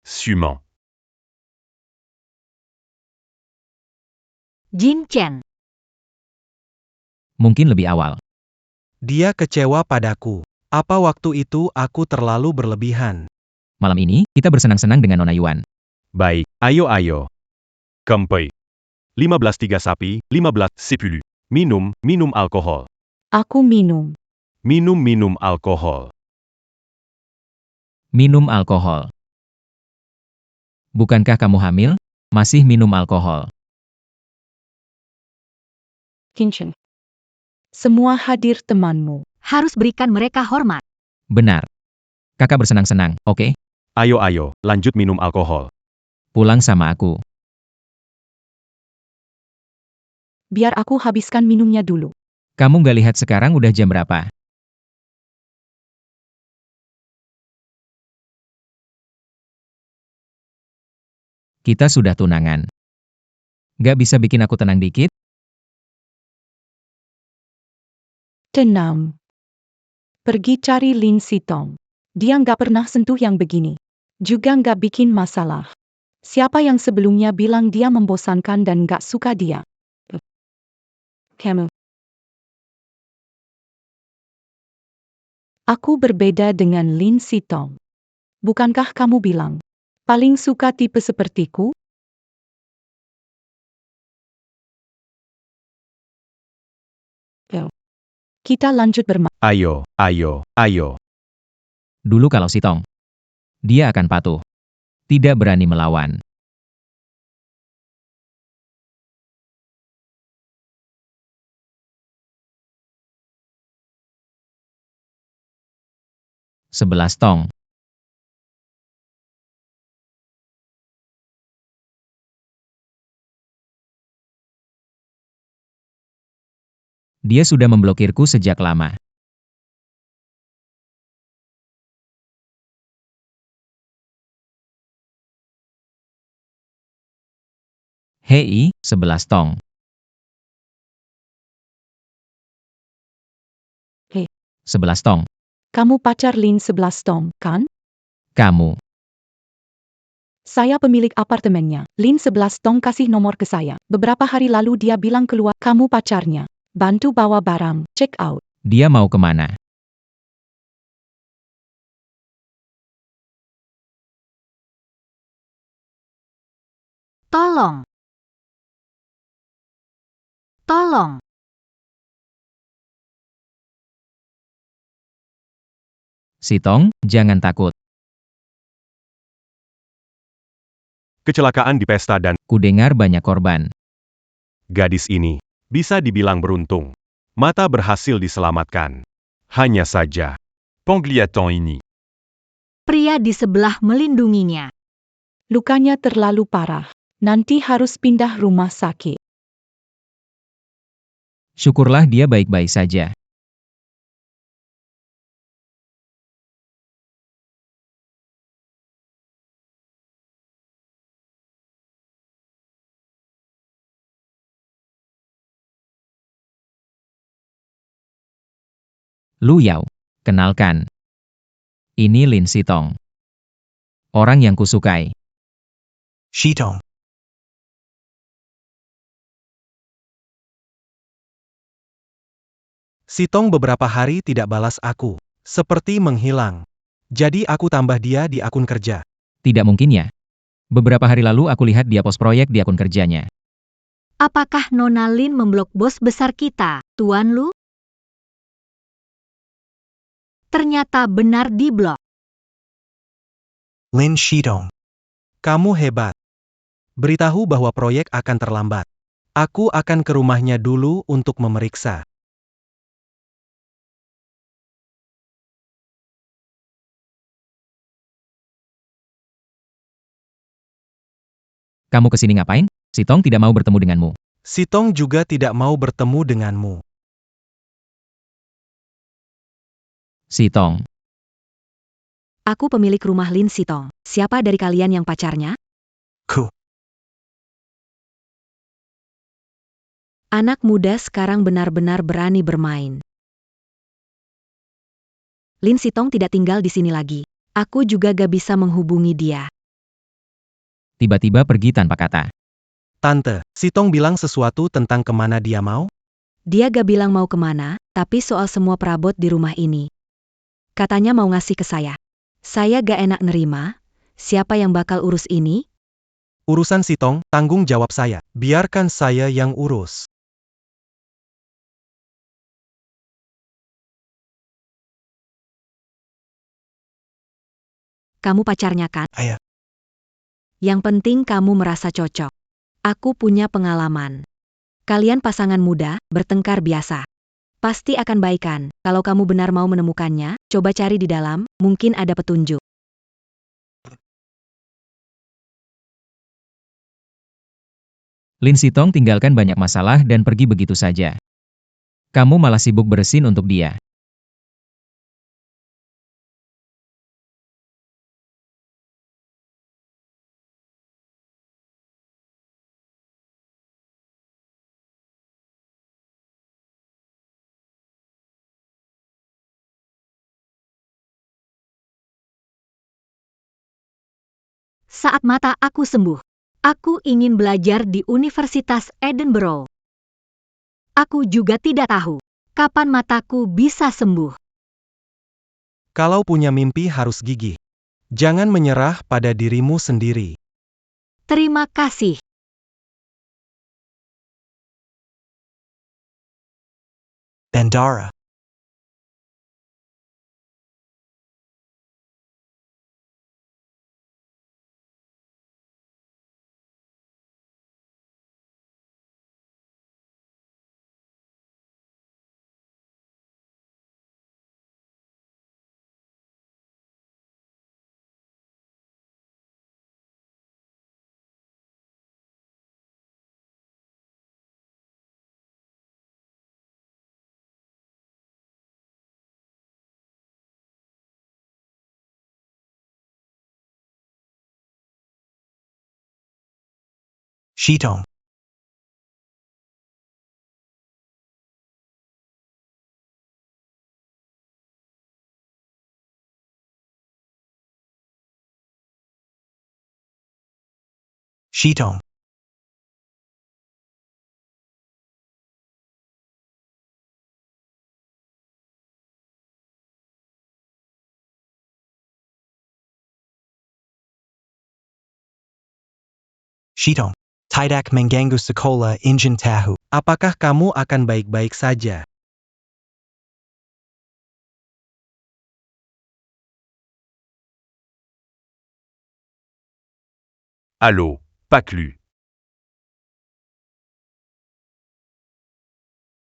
Speaker 2: Suivant.
Speaker 1: Jin Chen.
Speaker 3: Mungkin lebih awal.
Speaker 6: Dia kecewa padaku. Apa waktu itu aku terlalu berlebihan?
Speaker 3: Malam ini, kita bersenang-senang dengan Nona Yuan.
Speaker 2: Baik, ayo. Kempei. 15 sapi, 15 sipulu. Minum alkohol.
Speaker 5: Aku minum.
Speaker 2: Minum alkohol.
Speaker 3: Minum alkohol. Bukankah kamu hamil? Masih minum alkohol.
Speaker 5: Kinchin. Semua hadir temanmu.
Speaker 1: Harus berikan mereka hormat.
Speaker 3: Benar. Kakak bersenang-senang, oke?
Speaker 2: Ayo, lanjut minum alkohol.
Speaker 3: Pulang sama aku.
Speaker 5: Biar aku habiskan minumnya dulu.
Speaker 3: Kamu gak lihat sekarang udah jam berapa? Kita sudah tunangan. Gak bisa bikin aku tenang dikit?
Speaker 5: Tenang. Pergi cari Lin Sitong. Dia nggak pernah sentuh yang begini. Juga nggak bikin masalah. Siapa yang sebelumnya bilang dia membosankan dan nggak suka dia? Kamu. Aku berbeda dengan Lin Sitong. Bukankah kamu bilang, paling suka tipe sepertiku? Kita lanjut bermain.
Speaker 2: Ayo, ayo, ayo.
Speaker 3: Dulu kalau Sitong, dia akan patuh. Tidak berani melawan. Sebelas tong. Dia sudah memblokirku sejak lama. Hei, 11 tong.
Speaker 5: Hei.
Speaker 3: 11 tong.
Speaker 5: Kamu pacar Lin 11 Tong, kan?
Speaker 3: Kamu.
Speaker 5: Saya pemilik apartemennya. Lin 11 Tong kasih nomor ke saya. Beberapa hari lalu dia bilang keluar, kamu pacarnya. Bantu bawa barang, check out.
Speaker 3: Dia mau kemana?
Speaker 1: Tolong. Tolong.
Speaker 3: Sitong, jangan takut.
Speaker 2: Kecelakaan di pesta dan
Speaker 3: Kudengar banyak korban.
Speaker 2: gadis ini bisa dibilang beruntung. Mata berhasil diselamatkan. Hanya saja, penglihatan ini
Speaker 1: Pria di sebelah melindunginya.
Speaker 5: Lukanya terlalu parah. Nanti harus pindah rumah sakit.
Speaker 3: Syukurlah dia baik-baik saja. Lu Yao, kenalkan. Ini Lin Sitong. Orang yang kusukai.
Speaker 7: Shitong.
Speaker 6: Sitong beberapa hari tidak balas aku. Seperti menghilang. Jadi aku tambah dia di akun kerja.
Speaker 3: Tidak mungkin ya. Beberapa hari lalu aku lihat dia post proyek di akun kerjanya.
Speaker 1: Apakah Nona Lin memblok bos besar kita, Tuan Lu? Ternyata benar diblok.
Speaker 7: Lin Shitong.
Speaker 6: Kamu hebat. Beritahu bahwa proyek akan terlambat. Aku akan ke rumahnya dulu untuk memeriksa.
Speaker 3: Kamu kesini ngapain? Sitong tidak mau bertemu denganmu.
Speaker 6: Sitong juga tidak mau bertemu denganmu.
Speaker 3: Sitong,
Speaker 8: Aku pemilik rumah Lin Sitong. Siapa dari kalian yang pacarnya?
Speaker 7: Ku.
Speaker 8: Anak muda sekarang benar-benar berani bermain. Lin Sitong tidak tinggal di sini lagi. Aku juga gak bisa menghubungi dia.
Speaker 3: tiba-tiba pergi tanpa kata.
Speaker 6: Tante, Sitong bilang sesuatu tentang kemana dia mau?
Speaker 8: Dia gak bilang mau kemana, tapi soal semua perabot di rumah ini. Katanya mau ngasih ke saya. Saya gak enak nerima. Siapa yang bakal urus ini?
Speaker 6: Urusan Sitong, tanggung jawab saya. Biarkan saya yang urus.
Speaker 8: Kamu pacarnya kan?
Speaker 7: Ayah.
Speaker 8: Yang penting kamu merasa cocok. Aku punya pengalaman. Kalian pasangan muda, bertengkar biasa. Pasti akan baikan. Kalau kamu benar mau menemukannya, coba cari di dalam, mungkin ada petunjuk.
Speaker 3: Lin Sitong tinggalkan banyak masalah dan pergi begitu saja. Kamu malah sibuk bersin untuk dia.
Speaker 1: saat mata aku sembuh. Aku ingin belajar di Universitas Edinburgh. Aku juga tidak tahu kapan mataku bisa sembuh.
Speaker 6: Kalau punya mimpi harus gigih. Jangan menyerah pada dirimu sendiri.
Speaker 1: Terima kasih.
Speaker 7: Bandara. Shitong. Shitong. Shitong. Tidak mengganggu sekolah ingin tahu.
Speaker 6: Apakah kamu akan baik-baik saja?
Speaker 2: Allô, Paklu.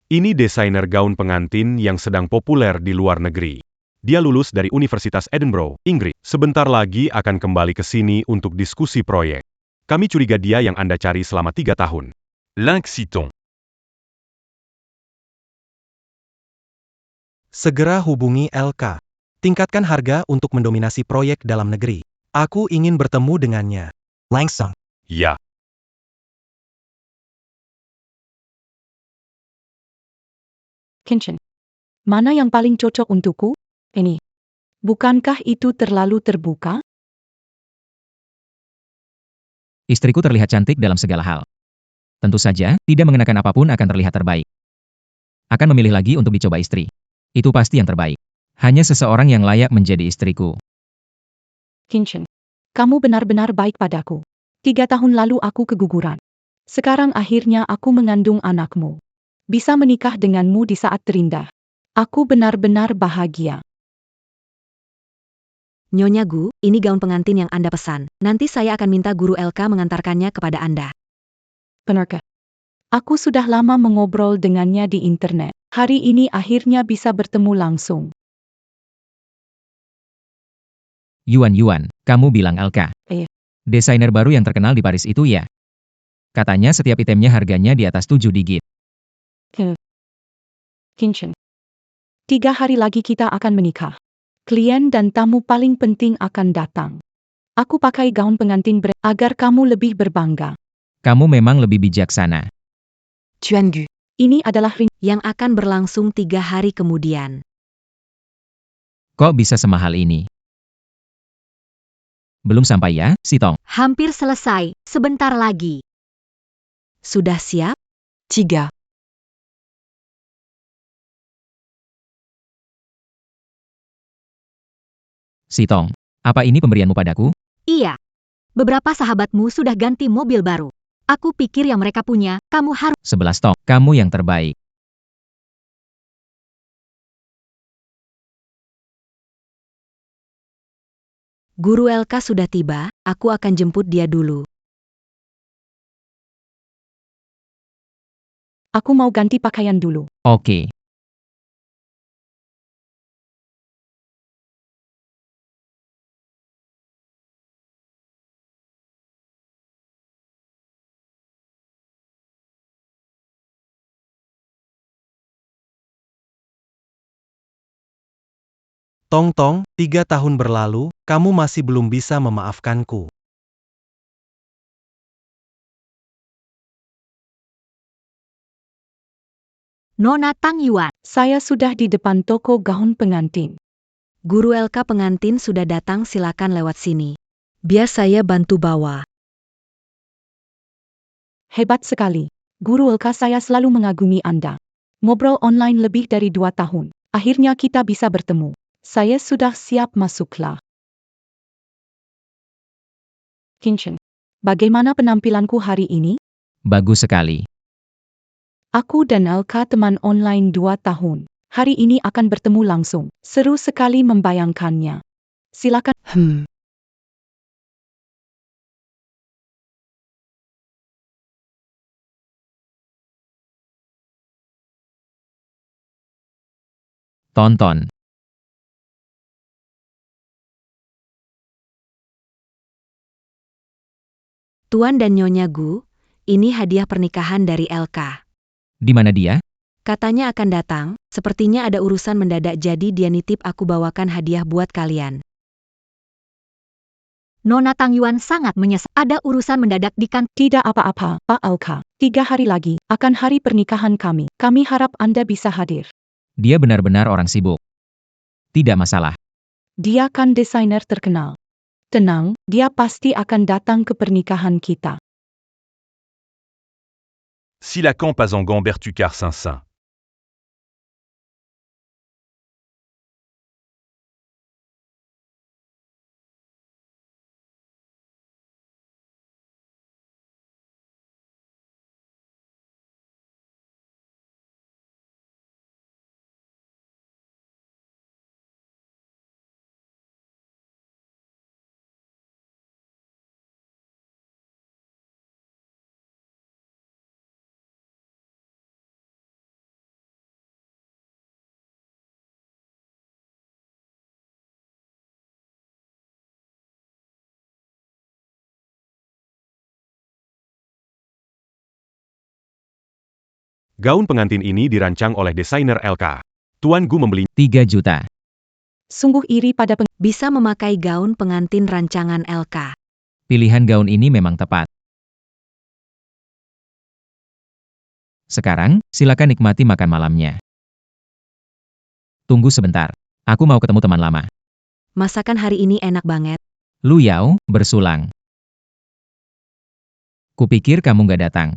Speaker 2: Ini desainer gaun pengantin yang sedang populer di luar negeri. Dia lulus dari Universitas Edinburgh, Inggris. Sebentar lagi akan kembali ke sini untuk diskusi proyek. Kami curiga dia yang Anda cari selama 3 tahun. Linxiton.
Speaker 6: Segera hubungi LK. Tingkatkan harga untuk mendominasi proyek dalam negeri. Aku ingin bertemu dengannya.
Speaker 7: Langsung.
Speaker 2: Ya.
Speaker 5: Kinchin. Mana yang paling cocok untukku? Ini. Bukankah itu terlalu terbuka?
Speaker 3: Istriku terlihat cantik dalam segala hal. Tentu saja, tidak mengenakan apapun akan terlihat terbaik. Akan memilih lagi untuk dicoba istri. Itu pasti yang terbaik. Hanya seseorang yang layak menjadi istriku.
Speaker 5: Kinchin. Kamu benar-benar baik padaku. 3 tahun lalu aku keguguran. Sekarang akhirnya aku mengandung anakmu. Bisa menikah denganmu di saat terindah. Aku benar-benar bahagia.
Speaker 8: Nyonya Gu, ini gaun pengantin yang Anda pesan. Nanti saya akan minta guru LK mengantarkannya kepada Anda.
Speaker 5: Benarkah? Aku sudah lama mengobrol dengannya di internet. Hari ini akhirnya bisa bertemu langsung.
Speaker 3: Yuan, kamu bilang LK. Desainer baru yang terkenal di Paris itu ya? Katanya setiap itemnya harganya di atas 7 digit.
Speaker 5: Kinchin. 3 hari lagi kita akan menikah. Klien dan tamu paling penting akan datang. Aku pakai gaun pengantin agar kamu lebih berbangga.
Speaker 3: Kamu memang lebih bijaksana.
Speaker 8: Chuan Gu.
Speaker 5: Ini adalah ring
Speaker 8: Yang akan berlangsung 3 hari kemudian.
Speaker 3: Kok bisa semahal ini? Belum sampai ya, Sitong?
Speaker 1: Hampir selesai, sebentar lagi.
Speaker 8: Sudah siap? 3.
Speaker 3: Sitong, apa ini pemberianmu padaku?
Speaker 1: Iya. Beberapa sahabatmu sudah ganti mobil baru. Aku pikir yang mereka punya, kamu harus...
Speaker 3: 11 Tong, kamu yang terbaik.
Speaker 8: Guru LK sudah tiba, aku akan jemput dia dulu.
Speaker 5: Aku mau ganti pakaian dulu.
Speaker 3: Oke.
Speaker 6: Tong, 3 tahun berlalu, kamu masih belum bisa memaafkanku.
Speaker 1: Nona Tang Yuan.
Speaker 5: Saya sudah di depan toko gaun pengantin.
Speaker 8: Guru LK pengantin sudah datang, silakan lewat sini. Biar saya bantu bawa.
Speaker 5: Hebat sekali. Guru Elka, saya selalu mengagumi Anda. Ngobrol online lebih dari 2 tahun. Akhirnya kita bisa bertemu. Saya sudah siap, masuklah. Kinchen. Bagaimana penampilanku hari ini?
Speaker 3: Bagus sekali.
Speaker 5: Aku dan Elka teman online 2 tahun. Hari ini akan bertemu langsung. Seru sekali membayangkannya. Silakan.
Speaker 3: Tonton.
Speaker 8: Tuan dan Nyonya Gu, ini hadiah pernikahan dari Elka.
Speaker 3: Di mana dia?
Speaker 8: Katanya akan datang, sepertinya ada urusan mendadak jadi dia nitip aku bawakan hadiah buat kalian.
Speaker 1: Nona Tang Yuan sangat menyesal. Ada urusan mendadak di kantor.
Speaker 5: Tidak apa-apa, Pak Elka. 3 hari lagi akan hari pernikahan kami. Kami harap Anda bisa hadir.
Speaker 3: Dia benar-benar orang sibuk. Tidak masalah.
Speaker 5: Dia kan desainer terkenal. Tenang, dia pasti akan datang ke pernikahan kita.
Speaker 2: Silakan pas en gant Bertucar Saint-Saint. Gaun pengantin ini dirancang oleh desainer LK. Tuan Gu membeli
Speaker 3: 3 juta.
Speaker 5: Sungguh iri pada
Speaker 8: Bisa memakai gaun pengantin rancangan Elka.
Speaker 3: Pilihan gaun ini memang tepat. Sekarang, silakan nikmati makan malamnya. Tunggu sebentar. Aku mau ketemu teman lama.
Speaker 8: Masakan hari ini enak banget.
Speaker 3: Lu Yao, bersulang. Kupikir kamu nggak datang.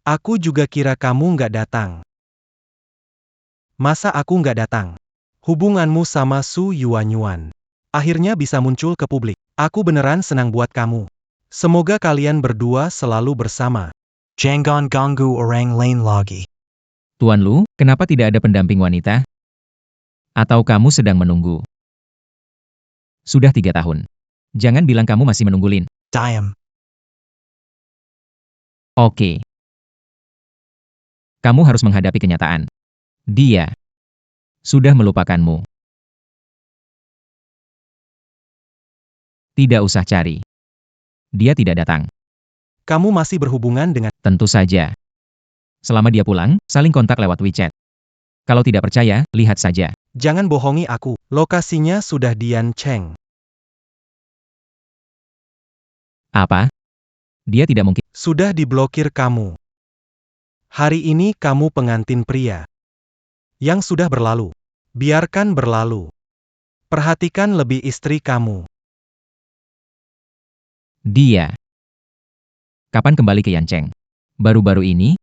Speaker 6: Aku juga kira kamu nggak datang. Masa aku nggak datang? Hubunganmu sama Su Yuanyuan akhirnya bisa muncul ke publik. Aku beneran senang buat kamu. Semoga kalian berdua selalu bersama.
Speaker 7: Jangan ganggu orang lain lagi.
Speaker 3: Tuan Lu, kenapa tidak ada pendamping wanita? Atau kamu sedang menunggu? Sudah 3 tahun. Jangan bilang kamu masih menunggu Lin.
Speaker 7: Diam.
Speaker 3: Oke. Kamu harus menghadapi kenyataan. Dia sudah melupakanmu. Tidak usah cari. Dia tidak datang.
Speaker 6: Kamu masih berhubungan dengan...
Speaker 3: Tentu saja. Selama dia pulang, saling kontak lewat WeChat. Kalau tidak percaya, lihat saja.
Speaker 6: Jangan bohongi aku. Lokasinya sudah Dian Cheng.
Speaker 3: Apa? Dia tidak mungkin.
Speaker 6: Sudah diblokir kamu. Hari ini kamu pengantin pria. Yang sudah berlalu. Biarkan berlalu. Perhatikan lebih istri kamu.
Speaker 3: Dia. Kapan kembali ke Yancheng? Baru-baru ini?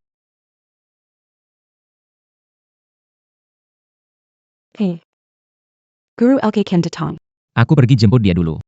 Speaker 5: Guru Elka kan datang.
Speaker 3: Aku pergi jemput dia dulu.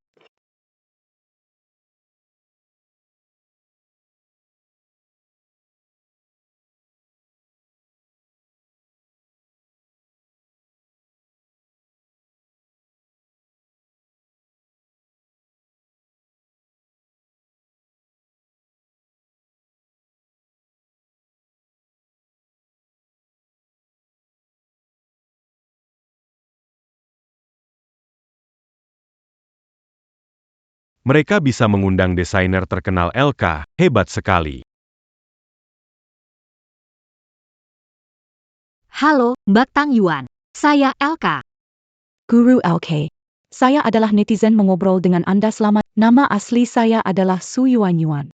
Speaker 2: Mereka bisa mengundang desainer terkenal LK, hebat sekali.
Speaker 1: Halo, Mbak Tang Yuan. Saya Elka.
Speaker 5: Guru Elka. Saya adalah netizen mengobrol dengan Anda selama. Nama asli saya adalah Su Yuanyuan.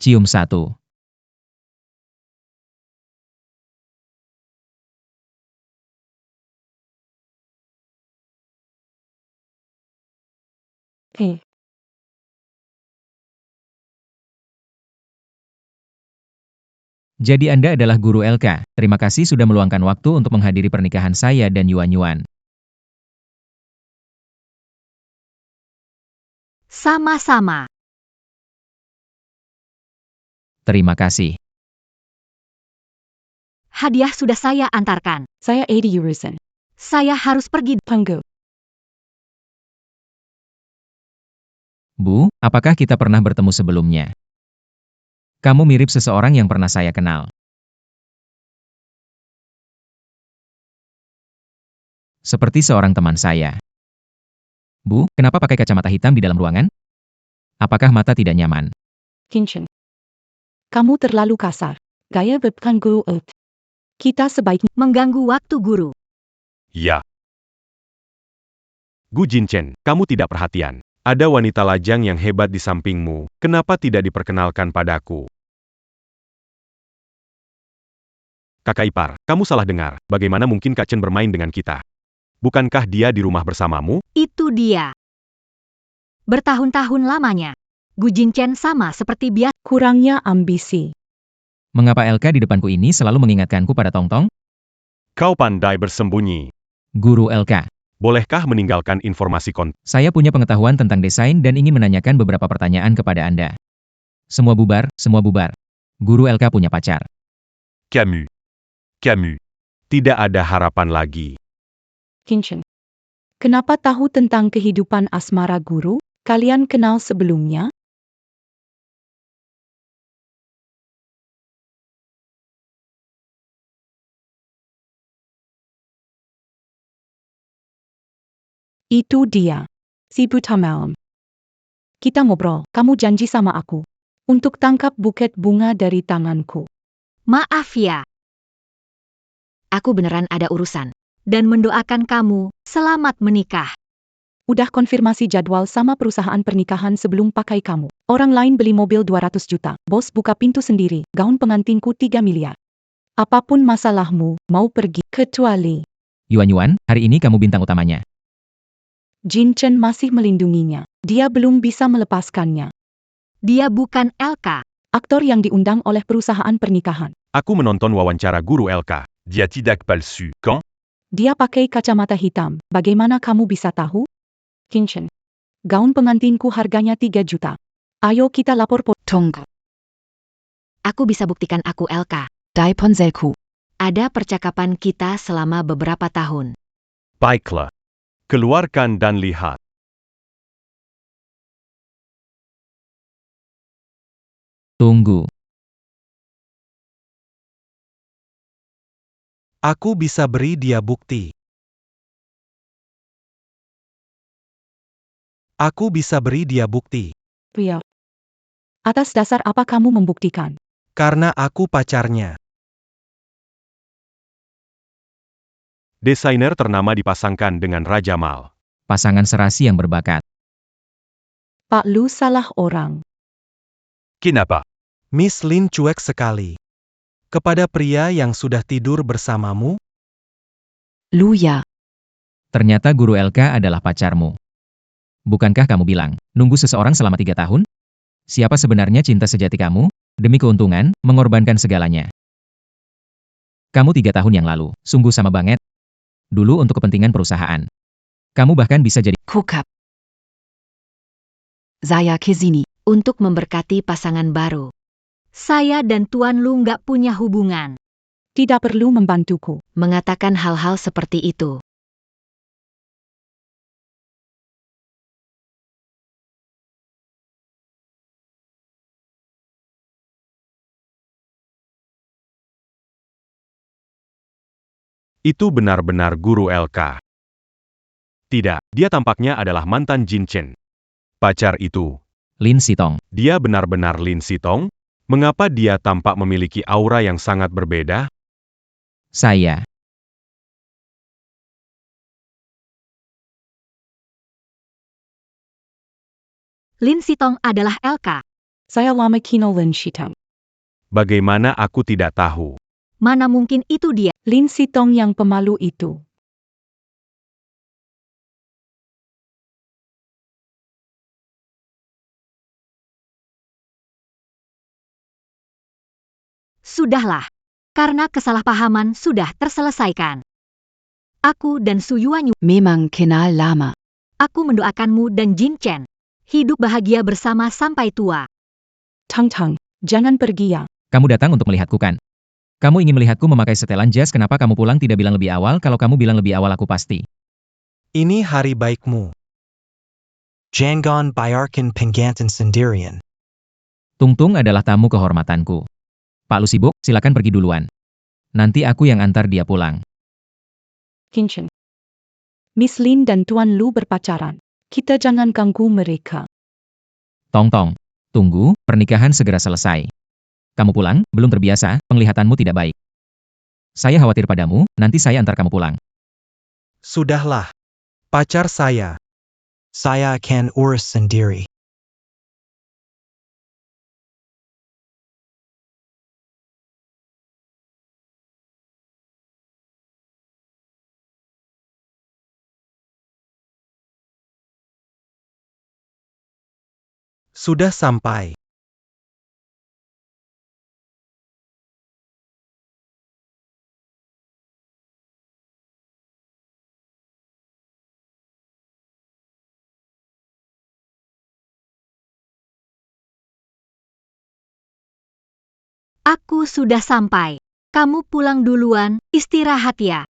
Speaker 3: Cium 1.
Speaker 5: Hei,
Speaker 3: Jadi Anda adalah guru LK. Terima kasih sudah meluangkan waktu untuk menghadiri pernikahan saya dan Yuan Yuan.
Speaker 1: Sama-sama.
Speaker 3: Terima kasih.
Speaker 1: Hadiah sudah saya antarkan.
Speaker 5: saya 80 urusan.
Speaker 1: Saya harus pergi.
Speaker 5: Tunggu.
Speaker 3: Bu, apakah kita pernah bertemu sebelumnya? Kamu mirip seseorang yang pernah saya kenal. Seperti seorang teman saya. Bu, kenapa pakai kacamata hitam di dalam ruangan? Apakah mata tidak nyaman?
Speaker 5: Kinchin. Kamu terlalu kasar. Gaya bukan guru Earth. Kita sebaiknya
Speaker 1: Mengganggu waktu guru.
Speaker 2: Ya. Gu Jinchen, kamu tidak perhatian. Ada wanita lajang yang hebat di sampingmu, kenapa tidak diperkenalkan padaku? Kakak ipar, kamu salah dengar, bagaimana mungkin Kak Chen bermain dengan kita? Bukankah dia di rumah bersamamu?
Speaker 1: Itu dia. Bertahun-tahun lamanya. Gu Jinchen sama seperti biasa.
Speaker 5: kurangnya ambisi.
Speaker 3: Mengapa LK di depanku ini selalu mengingatkanku pada Tongtong?
Speaker 2: Kau pandai bersembunyi.
Speaker 3: Guru LK.
Speaker 2: Bolehkah meninggalkan informasi
Speaker 3: Saya punya pengetahuan tentang desain dan ingin menanyakan beberapa pertanyaan kepada Anda. Semua bubar, semua bubar. Guru LK punya pacar.
Speaker 2: Camus. Camus. Tidak ada harapan lagi.
Speaker 5: Kinchin. Kenapa tahu tentang kehidupan asmara guru? Kalian kenal sebelumnya? Itu dia. Si buta malam. Kita ngobrol, kamu janji sama aku. Untuk tangkap buket bunga dari tanganku.
Speaker 1: Maaf ya. Aku beneran ada urusan. Dan mendoakan kamu selamat menikah.
Speaker 5: Udah konfirmasi jadwal sama perusahaan pernikahan sebelum pakai kamu. Orang lain beli mobil 200 juta. Bos buka pintu sendiri. Gaun pengantinku 3 miliar. Apapun masalahmu, mau pergi. Kecuali
Speaker 3: Yuan Yuan, hari ini kamu bintang utamanya.
Speaker 5: Jin Chen masih melindunginya. Dia belum bisa melepaskannya.
Speaker 1: Dia bukan LK.
Speaker 5: Aktor yang diundang oleh perusahaan pernikahan.
Speaker 2: Aku menonton wawancara guru LK. Dia tidak palsu, kan?
Speaker 5: Dia pakai kacamata hitam. Bagaimana kamu bisa tahu? Kinchin. Gaun pengantinku harganya 3 juta. Ayo kita lapor
Speaker 8: Tunggu. Aku bisa buktikan aku LK. Dai ponselku. Ada percakapan kita selama beberapa tahun.
Speaker 2: Baiklah. Keluarkan dan lihat.
Speaker 3: Tunggu.
Speaker 6: Aku bisa beri dia bukti. Aku bisa beri dia bukti.
Speaker 5: Pria. Atas dasar apa kamu membuktikan?
Speaker 6: Karena aku pacarnya.
Speaker 2: Desainer ternama dipasangkan dengan Raja Mal.
Speaker 3: Pasangan serasi yang berbakat.
Speaker 5: Pak Lu salah orang.
Speaker 2: Kenapa?
Speaker 6: Miss Lin cuek sekali. Kepada pria yang sudah tidur bersamamu,
Speaker 8: Luya.
Speaker 3: Ternyata guru LK adalah pacarmu. Bukankah kamu bilang, nunggu seseorang selama 3 tahun? Siapa sebenarnya cinta sejati kamu? Demi keuntungan, mengorbankan segalanya. Kamu 3 tahun yang lalu, sungguh sama banget. Dulu untuk kepentingan perusahaan. Kamu bahkan bisa jadi
Speaker 8: Hukap. Saya kesini untuk memberkati pasangan baru.
Speaker 1: Saya dan Tuan Lu nggak punya hubungan.
Speaker 5: Tidak perlu membantuku.
Speaker 8: Mengatakan hal-hal seperti itu.
Speaker 2: Itu benar-benar guru LK. Tidak, dia tampaknya adalah mantan Jin Chen. Pacar itu.
Speaker 3: Lin Sitong.
Speaker 2: Dia benar-benar Lin Sitong? Mengapa dia tampak memiliki aura yang sangat berbeda?
Speaker 3: Saya.
Speaker 1: Lin Sitong adalah LK.
Speaker 5: Saya lama kino Lin Shitong.
Speaker 2: Bagaimana aku tidak tahu?
Speaker 1: Mana mungkin itu dia.
Speaker 5: Lin Sitong yang pemalu itu.
Speaker 1: Sudahlah. Karena kesalahpahaman sudah terselesaikan. Aku dan Su Yuanyu,
Speaker 5: Memang kenal lama.
Speaker 1: aku mendoakanmu dan Jin Chen hidup bahagia bersama sampai tua.
Speaker 5: Tang Tang, jangan pergi ya.
Speaker 3: Kamu datang untuk melihatku kan? Kamu ingin melihatku memakai setelan jas, kenapa kamu pulang tidak bilang lebih awal? Kalau kamu bilang lebih awal aku pasti.
Speaker 6: Ini hari baikmu.
Speaker 7: Jangan biarkan penggantian sendirian.
Speaker 3: Tungtung adalah tamu kehormatanku. Pak Lu sibuk, silakan pergi duluan. Nanti aku yang antar dia pulang.
Speaker 5: Kinchin. Miss Lin dan Tuan Lu berpacaran. Kita jangan ganggu mereka.
Speaker 3: Tong Tong, tunggu, pernikahan segera selesai. Kamu pulang, belum terbiasa, penglihatanmu tidak baik. Saya khawatir padamu, nanti saya antar kamu pulang.
Speaker 6: Sudahlah. Pacar saya.
Speaker 7: Saya akan urus sendiri.
Speaker 6: Sudah sampai.
Speaker 1: Aku sudah sampai. Kamu pulang duluan, istirahat ya.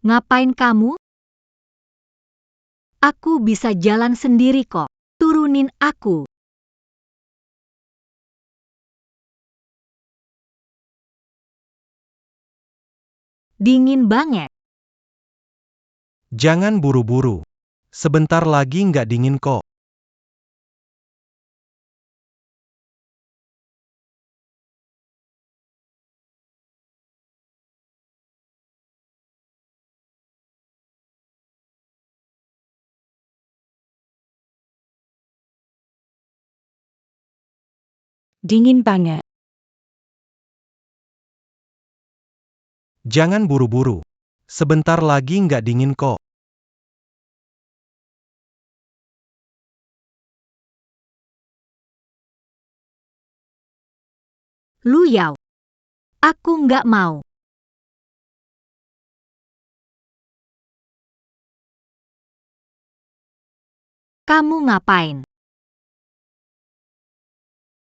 Speaker 1: Ngapain kamu? Aku bisa jalan sendiri kok. Turunin aku. Dingin banget.
Speaker 6: Jangan buru-buru. Sebentar lagi nggak dingin kok.
Speaker 5: Dingin banget.
Speaker 6: Jangan buru-buru. Sebentar lagi nggak dingin kok.
Speaker 1: Lu Yao. Aku nggak mau. Kamu ngapain?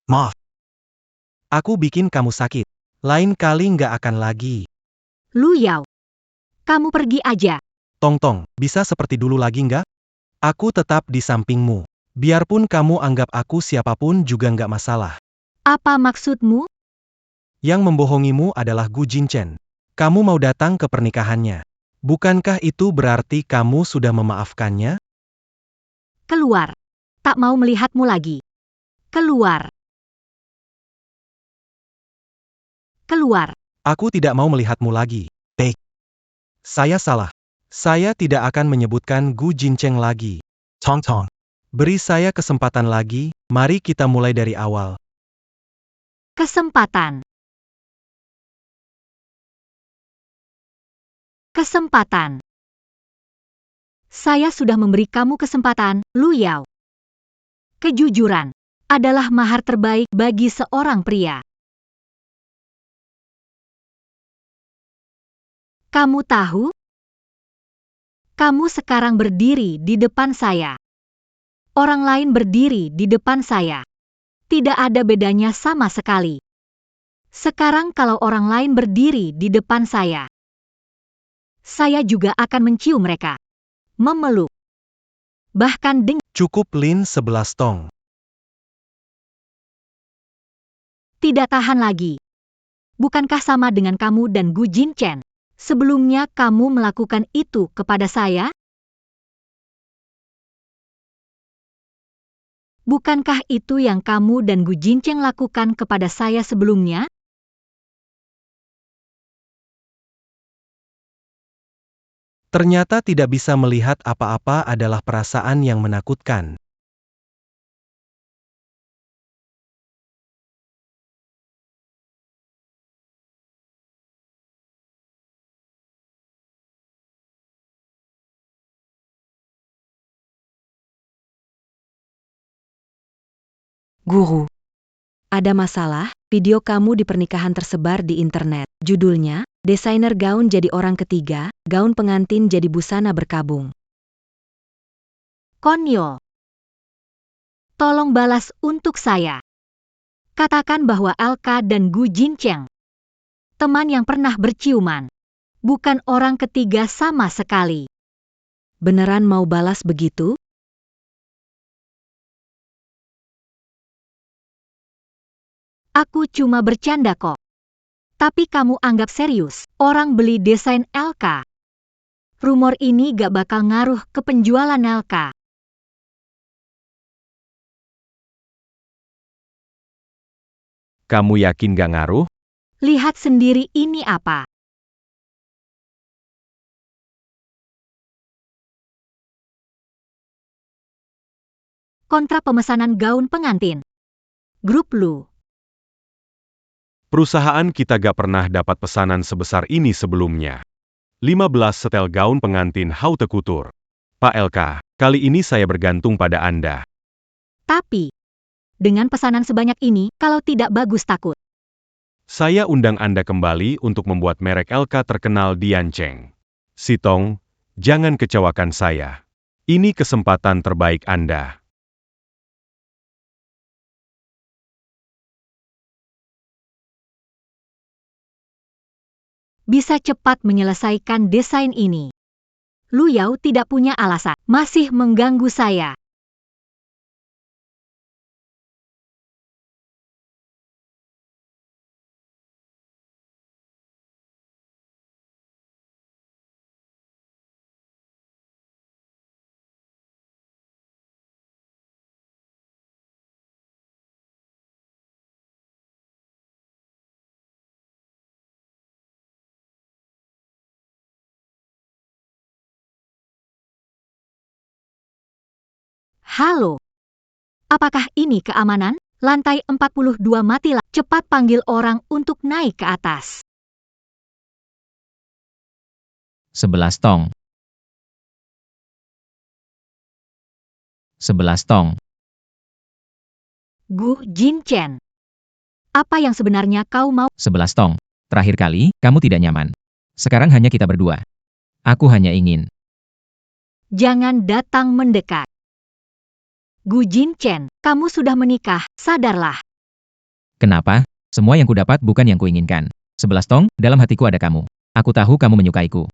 Speaker 7: Maaf,
Speaker 6: Aku bikin kamu sakit. Lain kali nggak akan lagi.
Speaker 1: Lu Yao. Kamu pergi aja.
Speaker 6: Tong Tong, bisa seperti dulu lagi nggak? Aku tetap di sampingmu. Biarpun kamu anggap aku siapapun juga nggak masalah.
Speaker 1: Apa maksudmu?
Speaker 6: Yang membohongimu adalah Gu Jinchen. Kamu mau datang ke pernikahannya. Bukankah itu berarti kamu sudah memaafkannya?
Speaker 1: Keluar. Tak mau melihatmu lagi. Keluar. Keluar.
Speaker 6: Aku tidak mau melihatmu lagi.
Speaker 7: Baik.
Speaker 6: Saya salah. Saya tidak akan menyebutkan Gu Jincheng lagi.
Speaker 7: Tong Tong.
Speaker 6: Beri saya kesempatan lagi, mari kita mulai dari awal.
Speaker 1: Kesempatan. Kesempatan. Saya sudah memberi kamu kesempatan, Lu Yao. Kejujuran adalah mahar terbaik bagi seorang pria. Kamu tahu? Kamu sekarang berdiri di depan saya. Orang lain berdiri di depan saya. Tidak ada bedanya sama sekali. Sekarang kalau orang lain berdiri di depan saya juga akan mencium mereka. Memeluk. Bahkan dengan
Speaker 6: Cukup Lin 11 tong.
Speaker 1: tidak tahan lagi. Bukankah sama dengan kamu dan Gu Jinchen? Sebelumnya kamu melakukan itu kepada saya? Bukankah itu yang kamu dan Gu Jinchen lakukan kepada saya sebelumnya?
Speaker 6: Ternyata tidak bisa melihat apa-apa adalah perasaan yang menakutkan.
Speaker 8: Guru. Ada masalah, video kamu di pernikahan tersebar di internet. Judulnya, desainer gaun jadi orang ketiga, gaun pengantin jadi busana berkabung.
Speaker 1: Konyol. Tolong balas untuk saya. Katakan bahwa Elka dan Gu Jincheng, teman yang pernah berciuman, bukan orang ketiga sama sekali.
Speaker 8: Beneran mau balas begitu?
Speaker 1: Aku cuma bercanda kok. Tapi kamu anggap serius, orang beli desain Elka. Rumor ini gak bakal ngaruh ke penjualan Elka.
Speaker 2: Kamu yakin gak ngaruh?
Speaker 1: Lihat sendiri ini apa. Kontra pemesanan gaun pengantin. Grup Lu.
Speaker 2: Perusahaan kita gak pernah dapat pesanan sebesar ini sebelumnya. 15 setel gaun pengantin haute couture. Pak LK, kali ini saya bergantung pada Anda.
Speaker 1: Tapi, dengan pesanan sebanyak ini, kalau tidak bagus takut.
Speaker 2: Saya undang Anda kembali untuk membuat merek LK terkenal di Yancheng. Sitong, jangan kecewakan saya. Ini kesempatan terbaik Anda.
Speaker 1: Bisa cepat menyelesaikan desain ini. Lu Yao tidak punya alasan, masih mengganggu saya. Halo. Apakah ini keamanan? Lantai 42 matilah. Cepat panggil orang untuk naik ke atas.
Speaker 3: 11 tong. 11 tong.
Speaker 1: Gu Jinchen. Apa yang sebenarnya kau mau?
Speaker 3: 11 tong. Terakhir kali, kamu tidak nyaman. Sekarang hanya kita berdua. Aku hanya ingin.
Speaker 1: Jangan datang mendekat. Gu Jinchen, kamu sudah menikah, sadarlah.
Speaker 3: Kenapa? Semua yang kudapat bukan yang kuinginkan. 11 tong, dalam hatiku ada kamu. Aku tahu kamu menyukaiku.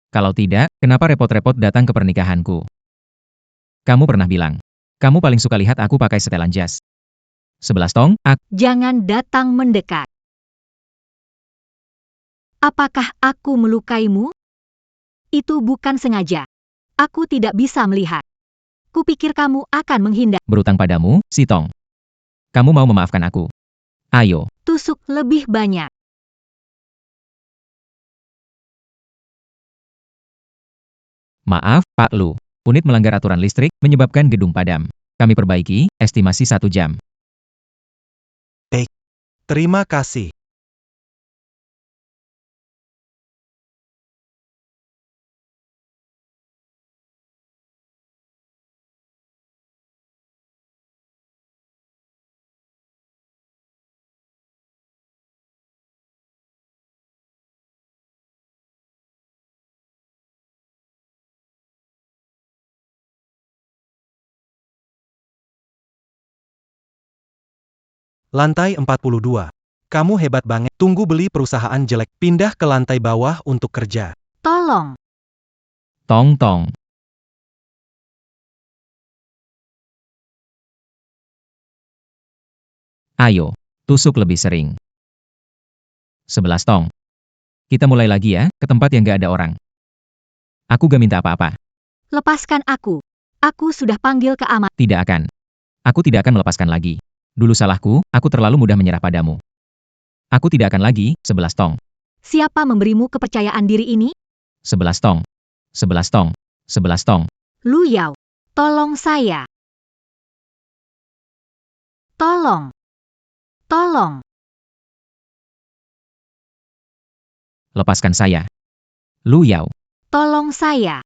Speaker 3: Kalau tidak, kenapa repot-repot datang ke pernikahanku? Kamu pernah bilang, kamu paling suka lihat aku pakai setelan jas. 11 tong,
Speaker 1: Jangan datang mendekat. Apakah aku melukaimu? Itu bukan sengaja. Aku tidak bisa melihat. Kupikir kamu akan menghindar.
Speaker 3: berutang padamu, si Tong. Kamu mau memaafkan aku? Ayo.
Speaker 1: Tusuk lebih banyak.
Speaker 3: Maaf, Pak Lu. Unit melanggar aturan listrik, menyebabkan gedung padam. Kami perbaiki, estimasi 1 jam.
Speaker 6: Terima kasih. Lantai 42. Kamu hebat banget. Tunggu beli perusahaan jelek. Pindah ke lantai bawah untuk kerja.
Speaker 1: Tolong.
Speaker 3: Tong Tong. Ayo, tusuk lebih sering. 11 Tong. Kita mulai lagi ya, ke tempat yang gak ada orang. Aku gak minta apa-apa.
Speaker 1: Lepaskan aku. Aku sudah panggil keamanan.
Speaker 3: Tidak akan. Aku tidak akan melepaskan lagi. Dulu salahku, aku terlalu mudah menyerah padamu. Aku tidak akan lagi, 11 Tong.
Speaker 1: Siapa memberimu kepercayaan diri ini?
Speaker 3: 11 Tong. 11 Tong. 11 Tong.
Speaker 1: Lu Yao. Tolong saya. Tolong. Tolong.
Speaker 3: Lepaskan saya. Lu Yao.
Speaker 1: Tolong saya.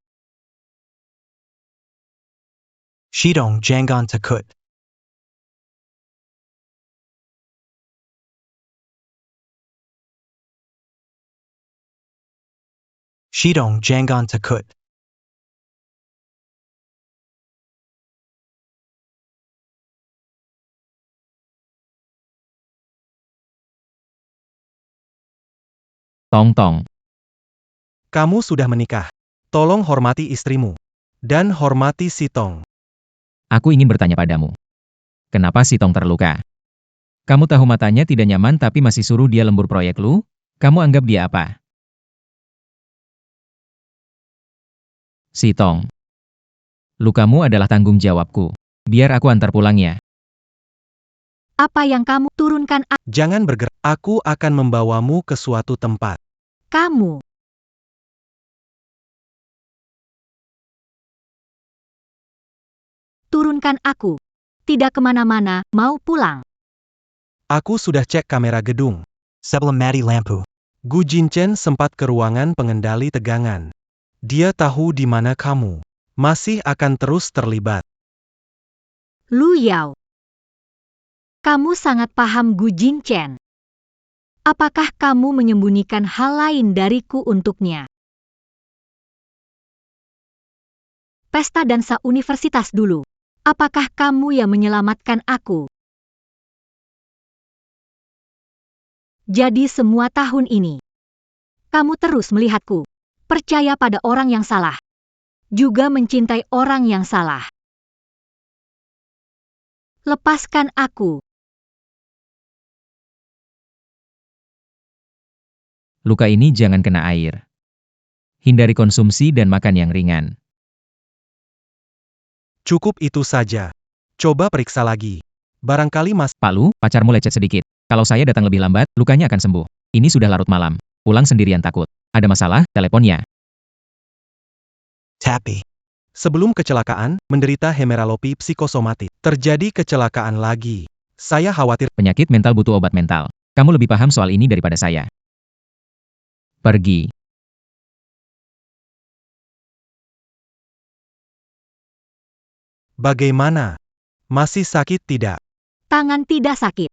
Speaker 7: Shidong Jangon Takut. Shidong Jangon Takut.
Speaker 3: Tong Tong.
Speaker 6: Kamu sudah menikah. Tolong hormati istrimu. Dan hormati Sitong.
Speaker 3: Aku ingin bertanya padamu. Kenapa Sitong terluka? Kamu tahu matanya tidak nyaman tapi masih suruh dia lembur proyek lu? Kamu anggap dia apa? Sitong. Lukamu adalah tanggung jawabku. Biar aku antar pulang ya.
Speaker 1: Apa yang kamu turunkan
Speaker 6: Jangan bergerak. Aku akan membawamu ke suatu tempat.
Speaker 1: kamu? Turunkan aku. Tidak kemana-mana, mau pulang.
Speaker 6: Aku sudah cek kamera gedung.
Speaker 7: Sebelum mati lampu.
Speaker 6: Gu Jinchen sempat ke ruangan pengendali tegangan. Dia tahu di mana kamu. Masih akan terus terlibat.
Speaker 1: Lu Yao. Kamu sangat paham Gu Jinchen. Apakah kamu menyembunyikan hal lain dariku untuknya? Pesta dansa universitas dulu. Apakah kamu yang menyelamatkan aku? Jadi semua tahun ini, kamu terus melihatku, percaya pada orang yang salah, juga mencintai orang yang salah. Lepaskan aku.
Speaker 3: Luka ini jangan kena air. Hindari konsumsi dan makan yang ringan.
Speaker 6: Cukup itu saja. Coba periksa lagi. Barangkali Mas.
Speaker 3: Pak Lu, pacarmu lecet sedikit. Kalau saya datang lebih lambat, lukanya akan sembuh. Ini sudah larut malam. Pulang sendirian takut. Ada masalah, teleponnya.
Speaker 7: Tapi.
Speaker 6: Sebelum kecelakaan, menderita hemeralopi psikosomatik. Terjadi kecelakaan lagi. Saya khawatir.
Speaker 3: Penyakit mental butuh obat mental. Kamu lebih paham soal ini daripada saya. Pergi.
Speaker 6: Bagaimana? Masih sakit tidak?
Speaker 1: Tangan tidak sakit.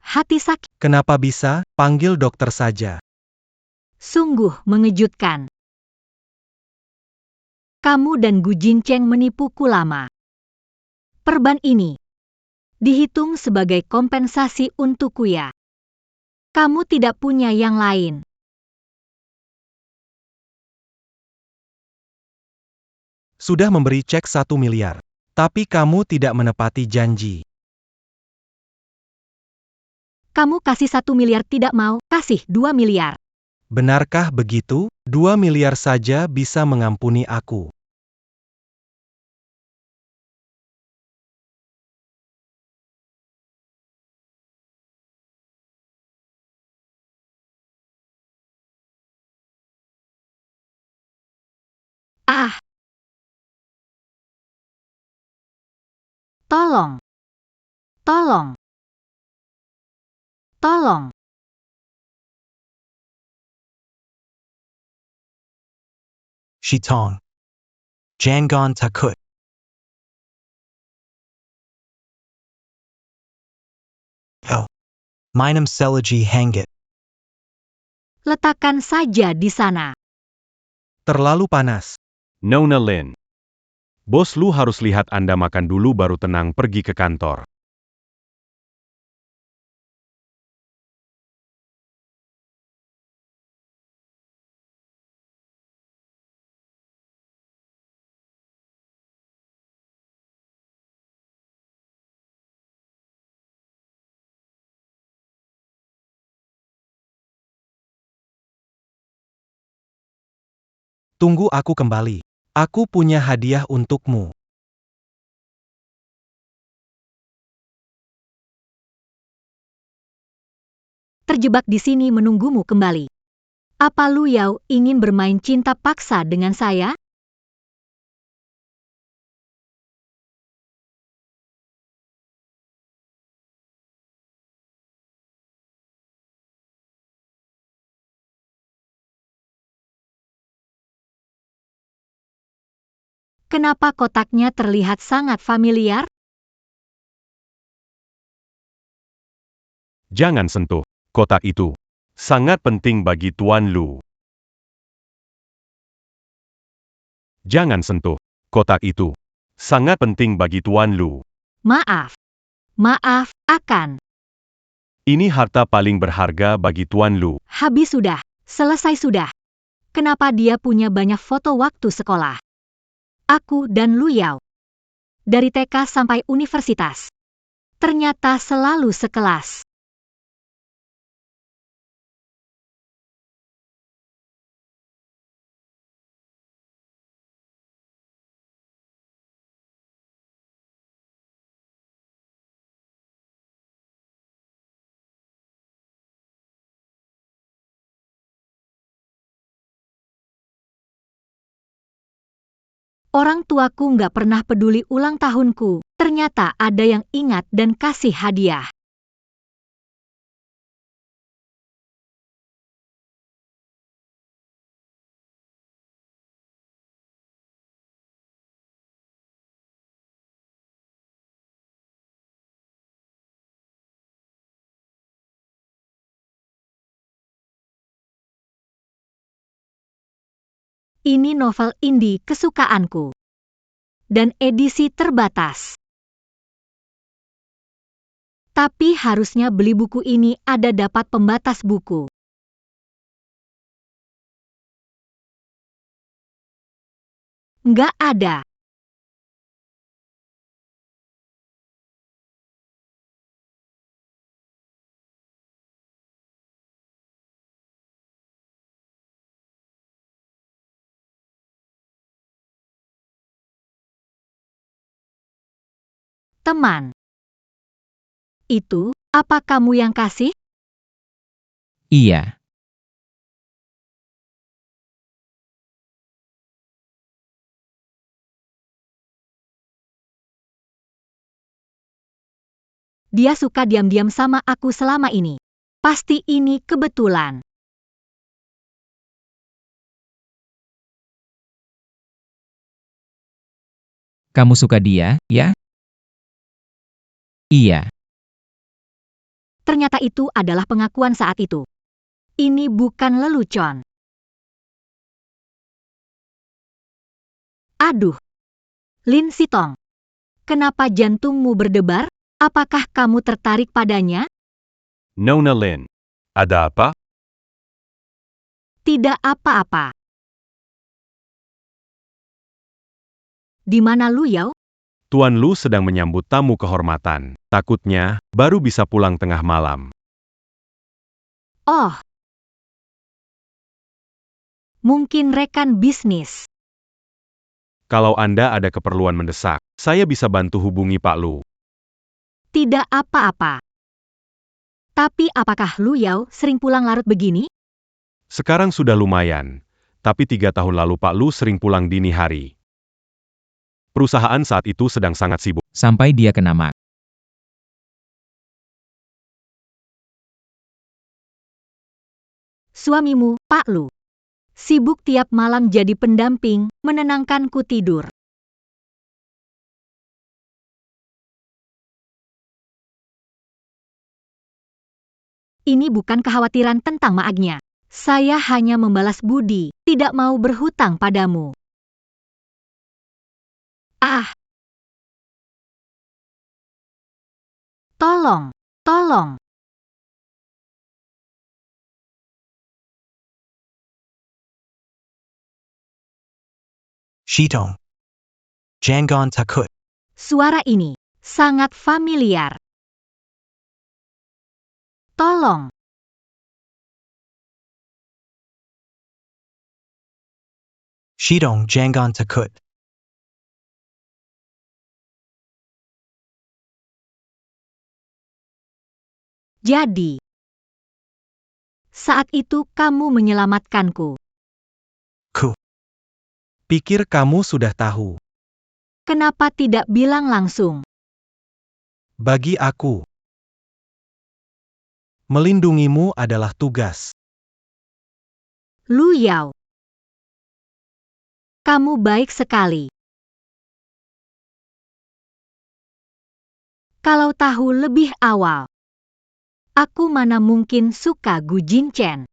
Speaker 1: Hati sakit.
Speaker 6: Kenapa bisa? Panggil dokter saja.
Speaker 1: Sungguh mengejutkan. Kamu dan Gu Jincheng menipuku lama. Perban ini dihitung sebagai kompensasi untukku ya. Kamu tidak punya yang lain.
Speaker 6: Sudah memberi cek 1 miliar. Tapi kamu tidak menepati janji.
Speaker 1: Kamu kasih 1 miliar tidak mau, kasih 2 miliar.
Speaker 6: Benarkah begitu? 2 miliar saja bisa mengampuni aku.
Speaker 1: Ah. Tolong. Tolong. Tolong.
Speaker 7: Shitong. Jangon Takut. Oh. Minum Selaji Hangit.
Speaker 1: Letakkan saja di sana.
Speaker 6: Terlalu panas.
Speaker 2: Nona Lin. Bos lu harus lihat Anda makan dulu baru tenang pergi ke kantor.
Speaker 6: Tunggu aku kembali. Aku punya hadiah untukmu.
Speaker 1: Terjebak di sini menunggumu kembali. Apa Lu Yao ingin bermain cinta paksa dengan saya? Kenapa kotaknya terlihat sangat familiar?
Speaker 2: Jangan sentuh kotak itu. Sangat penting bagi Tuan Lu. Jangan sentuh kotak itu. Sangat penting bagi Tuan Lu.
Speaker 1: Maaf. Maaf, akan.
Speaker 2: Ini harta paling berharga bagi Tuan Lu.
Speaker 1: Habis sudah. Selesai sudah. Kenapa dia punya banyak foto waktu sekolah? Aku dan Lu Yao. Dari TK sampai universitas. Ternyata selalu sekelas. Orang tuaku nggak pernah peduli ulang tahunku. Ternyata ada yang ingat dan kasih hadiah. Ini novel indie kesukaanku. Dan edisi terbatas. Tapi harusnya beli buku ini ada dapat pembatas buku. Nggak ada. Teman. Itu, apa kamu yang kasih?
Speaker 3: Iya.
Speaker 1: Dia suka diam-diam sama aku selama ini. Pasti ini kebetulan.
Speaker 3: Kamu suka dia, ya? Iya.
Speaker 1: Ternyata itu adalah pengakuan saat itu. Ini bukan lelucon. Aduh. Lin Sitong. Kenapa jantungmu berdebar? Apakah kamu tertarik padanya?
Speaker 2: Nona Lin. Ada apa?
Speaker 1: Tidak apa-apa. Di mana Lu Yao?
Speaker 2: Tuan Lu sedang menyambut tamu kehormatan. Takutnya, baru bisa pulang tengah malam.
Speaker 1: Oh. Mungkin rekan bisnis.
Speaker 2: Kalau Anda ada keperluan mendesak, saya bisa bantu hubungi Pak Lu.
Speaker 1: Tidak apa-apa. Tapi apakah Lu Yao sering pulang larut begini?
Speaker 2: Sekarang sudah lumayan, tapi 3 tahun lalu Pak Lu sering pulang dini hari. Perusahaan saat itu sedang sangat sibuk.
Speaker 3: Sampai dia kena mak.
Speaker 1: Suamimu, Pak Lu. Sibuk tiap malam jadi pendamping, menenangkanku tidur. Ini bukan kekhawatiran tentang maagnya. Saya hanya membalas budi, tidak mau berhutang padamu. Ah. Tolong, tolong.
Speaker 7: Shitong. Jangon takut.
Speaker 1: Suara ini sangat familiar. Tolong.
Speaker 7: Shitong jangon takut.
Speaker 1: Jadi, saat itu kamu menyelamatkanku.
Speaker 7: Ku.
Speaker 6: Pikir kamu sudah tahu.
Speaker 1: Kenapa tidak bilang langsung?
Speaker 6: Bagi aku, melindungimu adalah tugas.
Speaker 1: Lu Yao. Kamu baik sekali. Kalau tahu lebih awal, aku mana mungkin suka Gu Jinchen.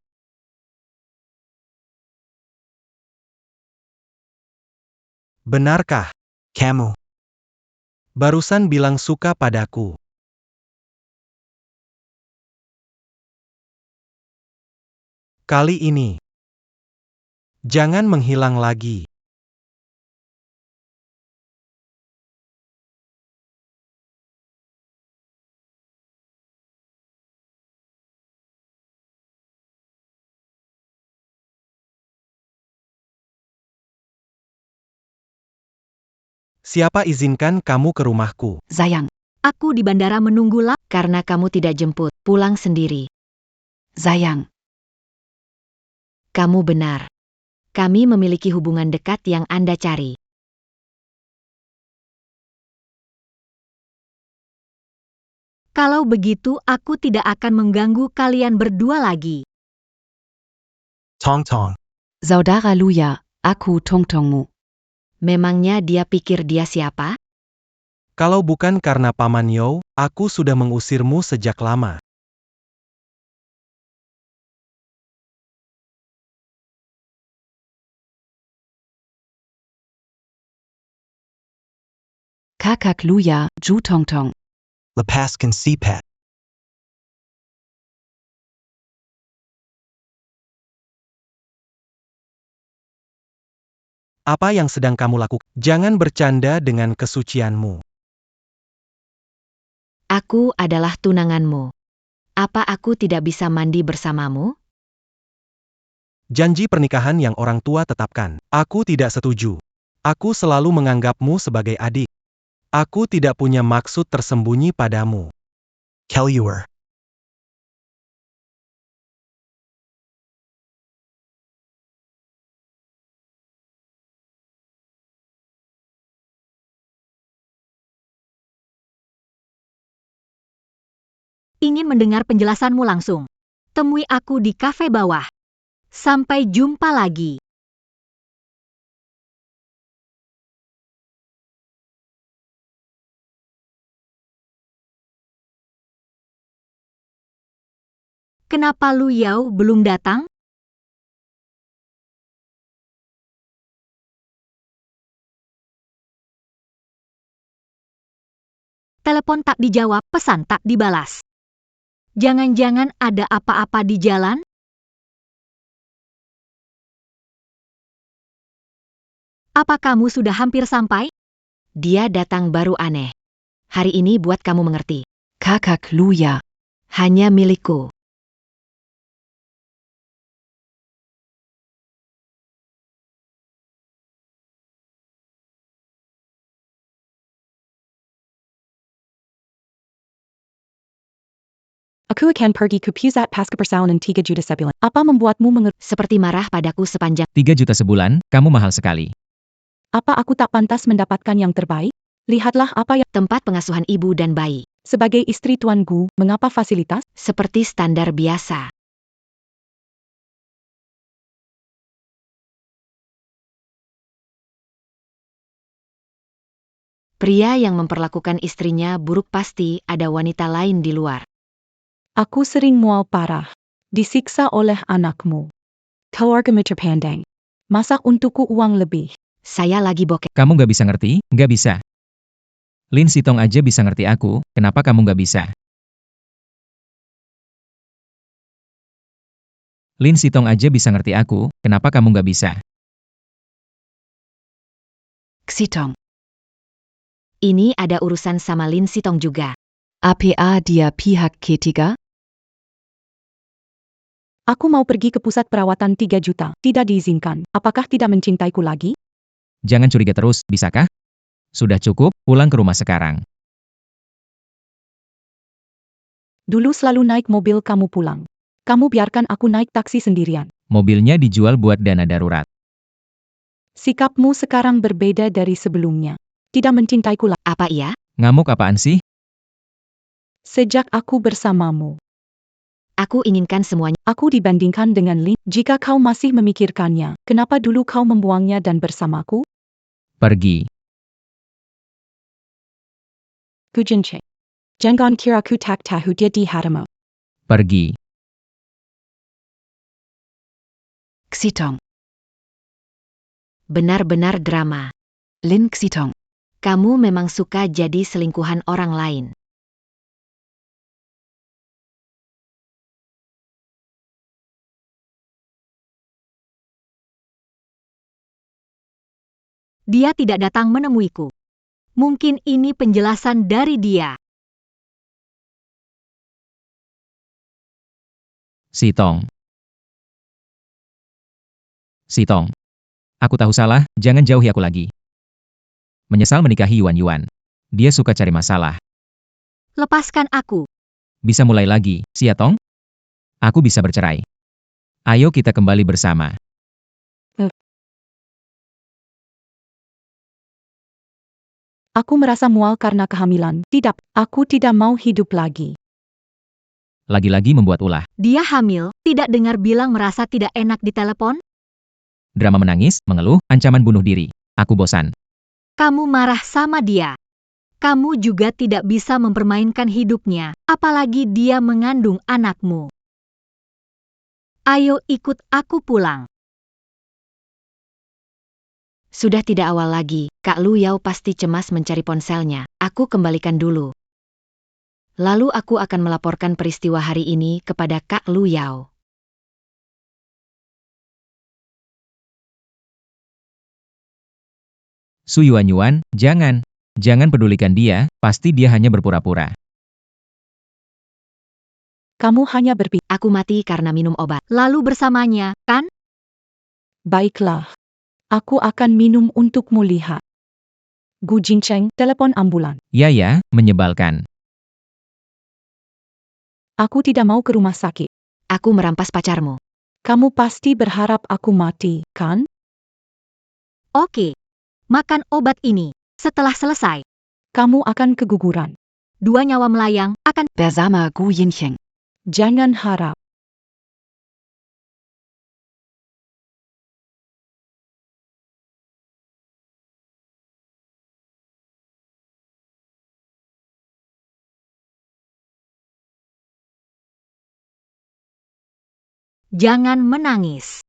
Speaker 6: Benarkah?
Speaker 7: Kamu.
Speaker 6: Barusan bilang suka padaku. Kali ini. Jangan menghilang lagi. Siapa izinkan kamu ke rumahku?
Speaker 5: Sayang,
Speaker 1: Aku di bandara menunggu lama.
Speaker 8: Karena kamu tidak jemput, pulang sendiri.
Speaker 5: sayang,
Speaker 8: Kamu benar. Kami memiliki hubungan dekat yang Anda cari.
Speaker 1: Kalau begitu aku tidak akan mengganggu kalian berdua lagi.
Speaker 7: Tong Tong.
Speaker 5: saudara Luya, aku tong-tongmu.
Speaker 8: Memangnya dia pikir dia siapa?
Speaker 6: Kalau bukan karena Paman Yo, aku sudah mengusirmu sejak lama.
Speaker 5: Kakak Luya, Ju Tong-tong.
Speaker 7: Lepaskan si Pet.
Speaker 6: Apa yang sedang kamu lakukan? Jangan bercanda dengan kesucianmu.
Speaker 8: Aku adalah tunanganmu. Apa aku tidak bisa mandi bersamamu?
Speaker 6: Janji pernikahan yang orang tua tetapkan. Aku tidak setuju. Aku selalu menganggapmu sebagai adik. Aku tidak punya maksud tersembunyi padamu.
Speaker 7: Kelluer.
Speaker 1: Ingin mendengar penjelasanmu langsung. Temui aku di kafe bawah. Sampai jumpa lagi. Kenapa Lu Yao belum datang? Telepon tak dijawab, pesan tak dibalas. Jangan-jangan ada apa-apa di jalan? Apa kamu sudah hampir sampai?
Speaker 8: Dia datang baru aneh. Hari ini buat kamu mengerti.
Speaker 5: Kakak Luya.
Speaker 8: Hanya milikku.
Speaker 5: Aku akan pergi ke pusat pasca persalinan 3 juta sebulan. Apa membuatmu mengerti?
Speaker 8: Seperti marah padaku sepanjang
Speaker 3: 3 juta sebulan, kamu mahal sekali.
Speaker 5: Apa aku tak pantas mendapatkan yang terbaik? Lihatlah apa yang
Speaker 8: tempat pengasuhan ibu dan bayi.
Speaker 5: sebagai istri tuanku, mengapa fasilitas?
Speaker 8: Seperti standar biasa. Pria yang memperlakukan istrinya buruk pasti ada wanita lain di luar.
Speaker 5: Aku sering mual parah. Disiksa oleh anakmu. Keluarga terpandang. Masak untukku uang lebih.
Speaker 8: Saya lagi bokeh.
Speaker 3: Kamu gak bisa ngerti? Gak bisa. Lin Sitong aja bisa ngerti aku, kenapa kamu gak bisa? Lin Sitong aja bisa ngerti aku, kenapa kamu gak bisa?
Speaker 5: Xitong.
Speaker 8: Ini ada urusan sama Lin Sitong juga.
Speaker 5: APA dia pihak ketiga? Aku mau pergi ke pusat perawatan 3 juta. Tidak diizinkan. Apakah tidak mencintaiku lagi?
Speaker 3: Jangan curiga terus, bisakah? Sudah cukup, pulang ke rumah sekarang.
Speaker 5: Dulu selalu naik mobil kamu pulang. Kamu biarkan aku naik taksi sendirian.
Speaker 3: Mobilnya dijual buat dana darurat.
Speaker 5: Sikapmu sekarang berbeda dari sebelumnya. Tidak mencintaiku lagi.
Speaker 8: Apa iya?
Speaker 3: Ngamuk apaan sih?
Speaker 5: Sejak aku bersamamu.
Speaker 8: Aku inginkan semuanya.
Speaker 5: Aku dibandingkan dengan Lin. Jika kau masih memikirkannya, kenapa dulu kau membuangnya dan bersamaku?
Speaker 3: Pergi.
Speaker 5: Kujinche. Jangan kira ku tak tahu dia di hatimu.
Speaker 3: Pergi.
Speaker 5: Xitong.
Speaker 8: Benar-benar drama. Lin Xitong. Kamu memang suka jadi selingkuhan orang lain.
Speaker 1: Dia tidak datang menemuiku. Mungkin ini penjelasan dari dia.
Speaker 3: Sitong. Sitong. Aku tahu salah, jangan jauhi aku lagi. Menyesal menikahi Yuan Yuan. Dia suka cari masalah.
Speaker 1: Lepaskan aku.
Speaker 3: Bisa mulai lagi, Siatong? Aku bisa bercerai. Ayo kita kembali bersama.
Speaker 5: Aku merasa mual karena kehamilan. Tidak, aku tidak mau hidup lagi.
Speaker 3: Lagi-lagi membuat ulah.
Speaker 1: Dia hamil, tidak dengar bilang merasa tidak enak di telepon?
Speaker 3: Drama menangis, mengeluh, ancaman bunuh diri. Aku bosan.
Speaker 1: Kamu marah sama dia. Kamu juga tidak bisa mempermainkan hidupnya, apalagi dia mengandung anakmu. Ayo ikut aku pulang.
Speaker 8: Sudah tidak awal lagi, Kak Lu Yao pasti cemas mencari ponselnya. Aku kembalikan dulu. Lalu aku akan melaporkan peristiwa hari ini kepada Kak Lu Yao.
Speaker 3: Su Yuan Yuan, jangan. Jangan pedulikan dia, pasti dia hanya berpura-pura.
Speaker 5: Kamu hanya berpikir,
Speaker 8: Aku mati karena minum obat.
Speaker 1: Lalu bersamanya, kan?
Speaker 5: baiklah. Aku akan minum untukmu lihat. Gu Jincheng, telepon ambulan.
Speaker 3: Ya, menyebalkan.
Speaker 5: Aku tidak mau ke rumah sakit.
Speaker 8: Aku merampas pacarmu.
Speaker 5: Kamu pasti berharap aku mati, kan?
Speaker 1: Oke. Makan obat ini. Setelah selesai,
Speaker 5: Kamu akan keguguran.
Speaker 1: 2 nyawa melayang akan
Speaker 8: Bersama Gu Yincheng.
Speaker 5: Jangan harap.
Speaker 1: jangan menangis.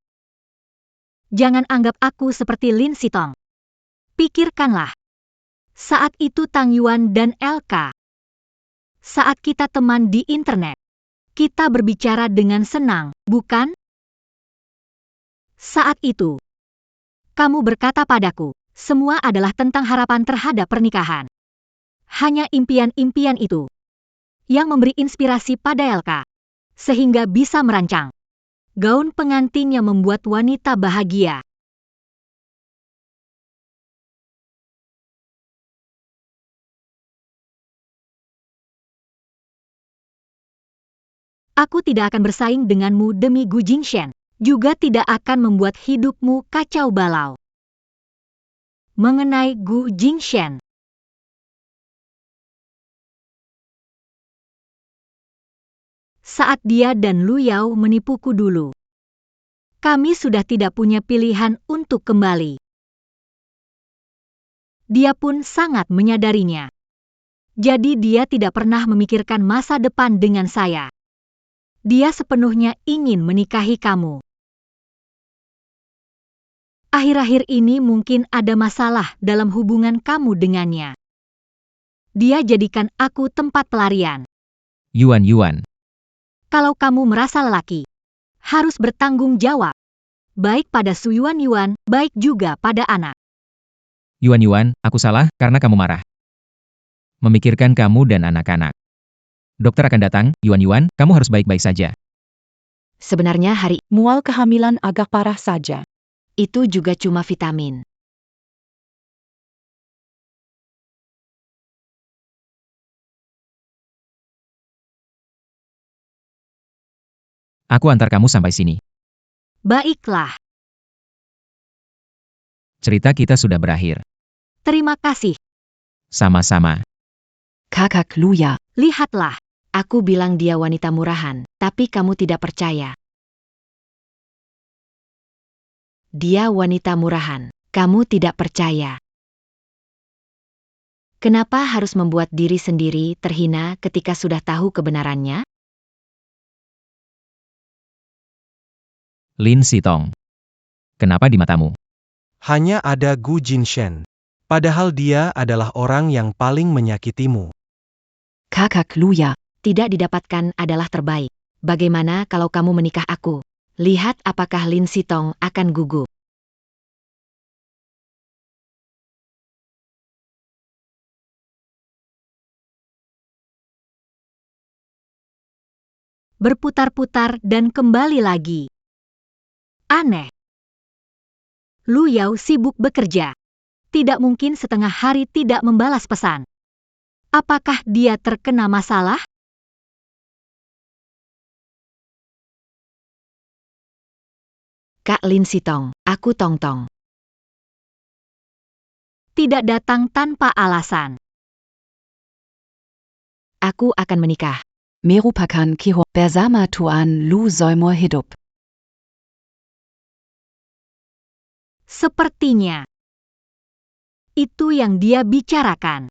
Speaker 1: Jangan anggap aku seperti Lin Sitong. Pikirkanlah. Saat itu Tang Yuan dan LK. Saat kita teman di internet. Kita berbicara dengan senang, bukan? Saat itu, kamu berkata padaku, semua adalah tentang harapan terhadap pernikahan. Hanya impian-impian itu yang memberi inspirasi pada LK, sehingga bisa merancang gaun pengantin yang membuat wanita bahagia. Aku tidak akan bersaing denganmu demi Gu Jingshen, juga tidak akan membuat hidupmu kacau balau. Mengenai Gu Jingshen, saat dia dan Lu Yao menipuku dulu, kami sudah tidak punya pilihan untuk kembali. Dia pun sangat menyadarinya. Jadi dia tidak pernah memikirkan masa depan dengan saya. Dia sepenuhnya ingin menikahi kamu. Akhir-akhir ini mungkin ada masalah dalam hubungan kamu dengannya. Dia jadikan aku tempat pelarian.
Speaker 3: Yuan Yuan.
Speaker 1: Kalau kamu merasa lelaki, harus bertanggung jawab. Baik pada Su Yuan Yuan, baik juga pada anak.
Speaker 3: Yuan Yuan, aku salah karena kamu marah. Memikirkan kamu dan anak-anak. Dokter akan datang, Yuan Yuan, kamu harus baik-baik saja.
Speaker 8: Sebenarnya hari
Speaker 5: Mual kehamilan agak parah saja.
Speaker 8: itu juga cuma vitamin.
Speaker 3: Aku antar kamu sampai sini.
Speaker 1: Baiklah,
Speaker 3: Cerita kita sudah berakhir.
Speaker 1: terima kasih.
Speaker 3: Sama-sama.
Speaker 8: Kakak Lu Yao.
Speaker 1: Lihatlah,
Speaker 8: Aku bilang dia wanita murahan, tapi kamu tidak percaya. Dia wanita murahan. Kamu tidak percaya. Kenapa harus membuat diri sendiri terhina ketika sudah tahu kebenarannya?
Speaker 3: Lin Sitong. Kenapa di matamu?
Speaker 6: Hanya ada Gu Jinshen. Padahal dia adalah orang yang paling menyakitimu.
Speaker 5: Kakak Luya,
Speaker 8: Tidak didapatkan adalah terbaik. Bagaimana kalau kamu menikah aku? Lihat apakah Lin Sitong akan gugup. Berputar-putar dan kembali lagi. Aneh. Lu Yao sibuk bekerja. Tidak mungkin setengah hari tidak membalas pesan. Apakah dia terkena masalah? Kak Lin Sitong, aku Tong Tong. Tidak datang tanpa alasan. Aku akan menikah.
Speaker 5: merupakan kiho bersama Tuan Lu seumur hidup.
Speaker 1: Sepertinya. Itu yang dia bicarakan.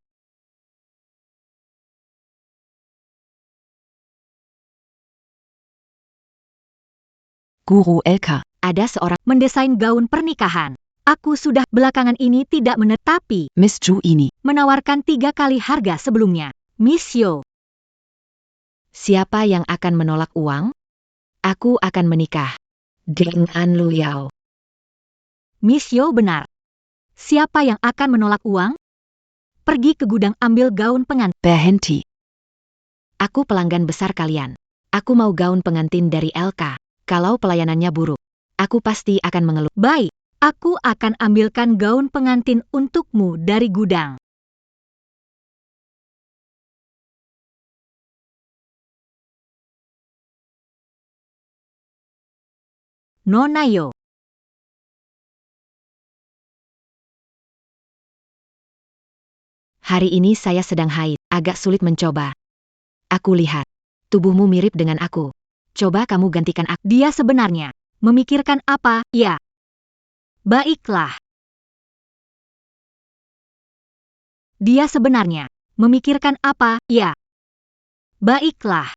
Speaker 5: Guru LK,
Speaker 1: Ada seorang mendesain gaun pernikahan. Aku sudah belakangan ini tidak menetapi,
Speaker 5: Miss Ju ini.
Speaker 1: menawarkan 3 kali harga sebelumnya. Miss Yo,
Speaker 8: Siapa yang akan menolak uang? Aku akan menikah dengan Lu Yao.
Speaker 1: Miss Yo benar. Siapa yang akan menolak uang? Pergi ke gudang ambil gaun pengantin.
Speaker 5: Berhenti.
Speaker 8: Aku pelanggan besar kalian. Aku mau gaun pengantin dari LK. Kalau pelayanannya buruk, aku pasti akan mengeluh.
Speaker 1: Baik, aku akan ambilkan gaun pengantin untukmu dari gudang. Nona Yo.
Speaker 8: Hari ini saya sedang haid, agak sulit mencoba. Aku lihat, tubuhmu mirip dengan aku. Coba kamu gantikan aku.
Speaker 1: Dia sebenarnya memikirkan apa, ya? Baiklah. Dia sebenarnya memikirkan apa, ya? Baiklah.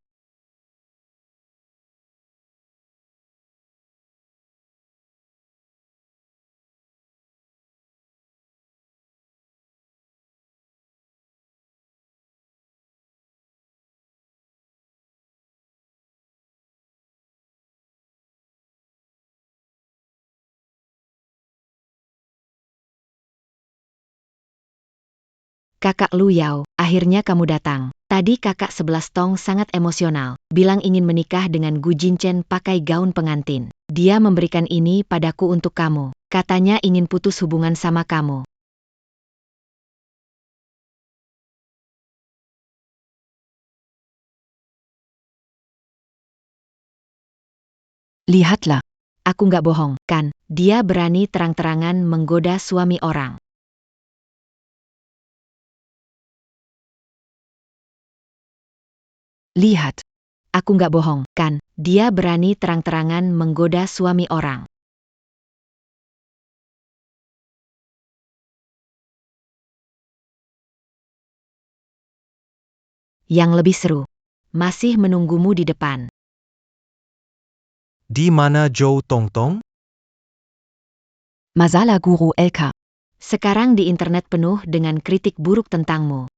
Speaker 8: Kakak Lu Yao, akhirnya kamu datang. Tadi kakak 11 Tong sangat emosional, bilang ingin menikah dengan Gu Jinchen pakai gaun pengantin. Dia memberikan ini padaku untuk kamu. Katanya ingin putus hubungan sama kamu.
Speaker 5: Lihatlah.
Speaker 8: Aku nggak bohong, kan? Dia berani terang-terangan menggoda suami orang.
Speaker 5: Lihat.
Speaker 8: Aku nggak bohong, kan? Dia berani terang-terangan menggoda suami orang. Yang lebih seru, masih menunggumu di depan.
Speaker 6: Di mana Zhou Tongtong?
Speaker 5: Masalah Guru LK.
Speaker 8: Sekarang di internet penuh dengan kritik buruk tentangmu.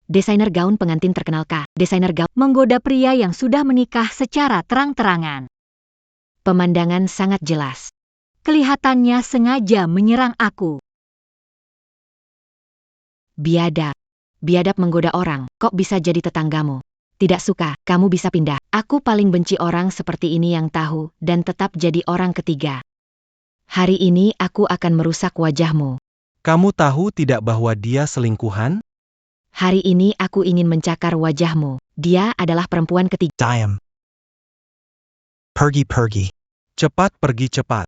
Speaker 8: Desainer gaun pengantin terkenal kah? Desainer gaun
Speaker 1: Menggoda pria yang sudah menikah secara terang-terangan.
Speaker 8: pemandangan sangat jelas.
Speaker 1: Kelihatannya sengaja menyerang aku.
Speaker 8: Biadab. Biadab menggoda orang, kok bisa jadi tetanggamu? Tidak suka, kamu bisa pindah. Aku paling benci orang seperti ini yang tahu dan tetap jadi orang ketiga. Hari ini aku akan merusak wajahmu.
Speaker 6: Kamu tahu tidak bahwa dia selingkuhan?
Speaker 8: Hari ini aku ingin mencakar wajahmu. Dia adalah perempuan ketiga.
Speaker 7: Diam. Pergi.
Speaker 6: Cepat pergi cepat.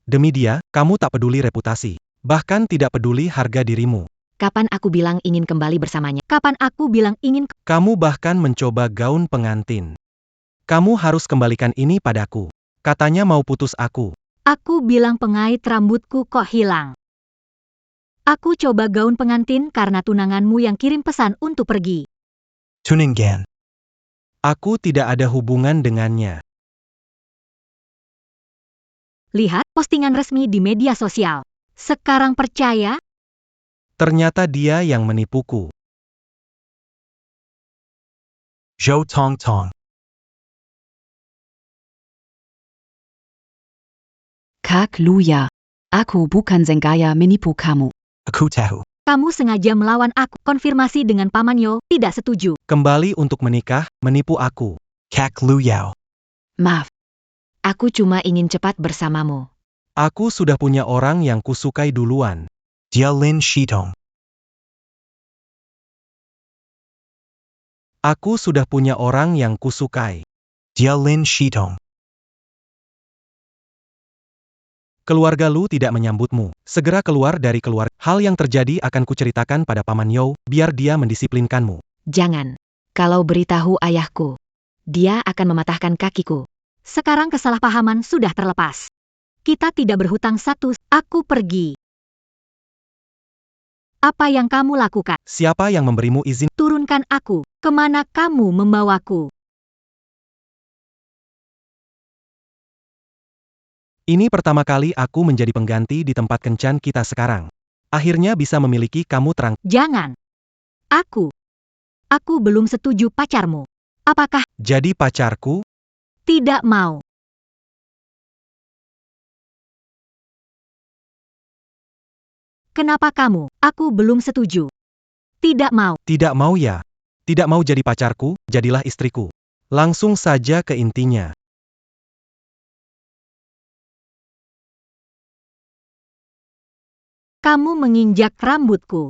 Speaker 6: Demi dia, kamu tak peduli reputasi. Bahkan tidak peduli harga dirimu.
Speaker 8: Kapan aku bilang ingin kembali bersamanya?
Speaker 1: Kapan aku bilang ingin
Speaker 6: Kamu bahkan mencoba gaun pengantin. Kamu harus kembalikan ini padaku. Katanya mau putus aku.
Speaker 1: Aku bilang pengait rambutku kok hilang. Aku coba gaun pengantin karena tunanganmu yang kirim pesan untuk pergi.
Speaker 7: Tuningen.
Speaker 6: Aku tidak ada hubungan dengannya.
Speaker 1: Lihat postingan resmi di media sosial. Sekarang percaya?
Speaker 6: Ternyata dia yang menipuku.
Speaker 7: Zhou Tong Tong.
Speaker 5: Kak Luya, aku bukan sengaja menipu kamu.
Speaker 7: Aku tahu.
Speaker 1: Kamu sengaja melawan aku. Konfirmasi dengan Paman Yo, tidak setuju.
Speaker 6: Kembali untuk menikah, menipu aku.
Speaker 7: Kak Lu Yao.
Speaker 8: Maaf. Aku cuma ingin cepat bersamamu.
Speaker 6: Aku sudah punya orang yang kusukai duluan.
Speaker 7: Dia Lin Shitong.
Speaker 6: Aku sudah punya orang yang kusukai.
Speaker 7: Dia Lin Shitong.
Speaker 6: Keluarga Lu tidak menyambutmu. Segera keluar dari keluarga. Hal yang terjadi akan kuceritakan pada Paman Yo, biar dia mendisiplinkanmu.
Speaker 8: Jangan. Kalau beritahu ayahku, dia akan mematahkan kakiku.
Speaker 1: Sekarang kesalahpahaman sudah terlepas. Kita tidak berhutang satu. Aku pergi. Apa yang kamu lakukan?
Speaker 6: Siapa yang memberimu izin?
Speaker 1: Turunkan aku. Kemana kamu membawaku?
Speaker 6: Ini pertama kali aku menjadi pengganti di tempat kencan kita sekarang. Akhirnya bisa memiliki kamu terang.
Speaker 1: Jangan. Aku belum setuju pacarmu. Apakah
Speaker 6: Jadi pacarku?
Speaker 1: tidak mau? Kenapa kamu? Aku belum setuju. Tidak mau.
Speaker 6: Tidak mau ya? Tidak mau jadi pacarku, jadilah istriku. Langsung saja ke intinya.
Speaker 1: Kamu menginjak rambutku.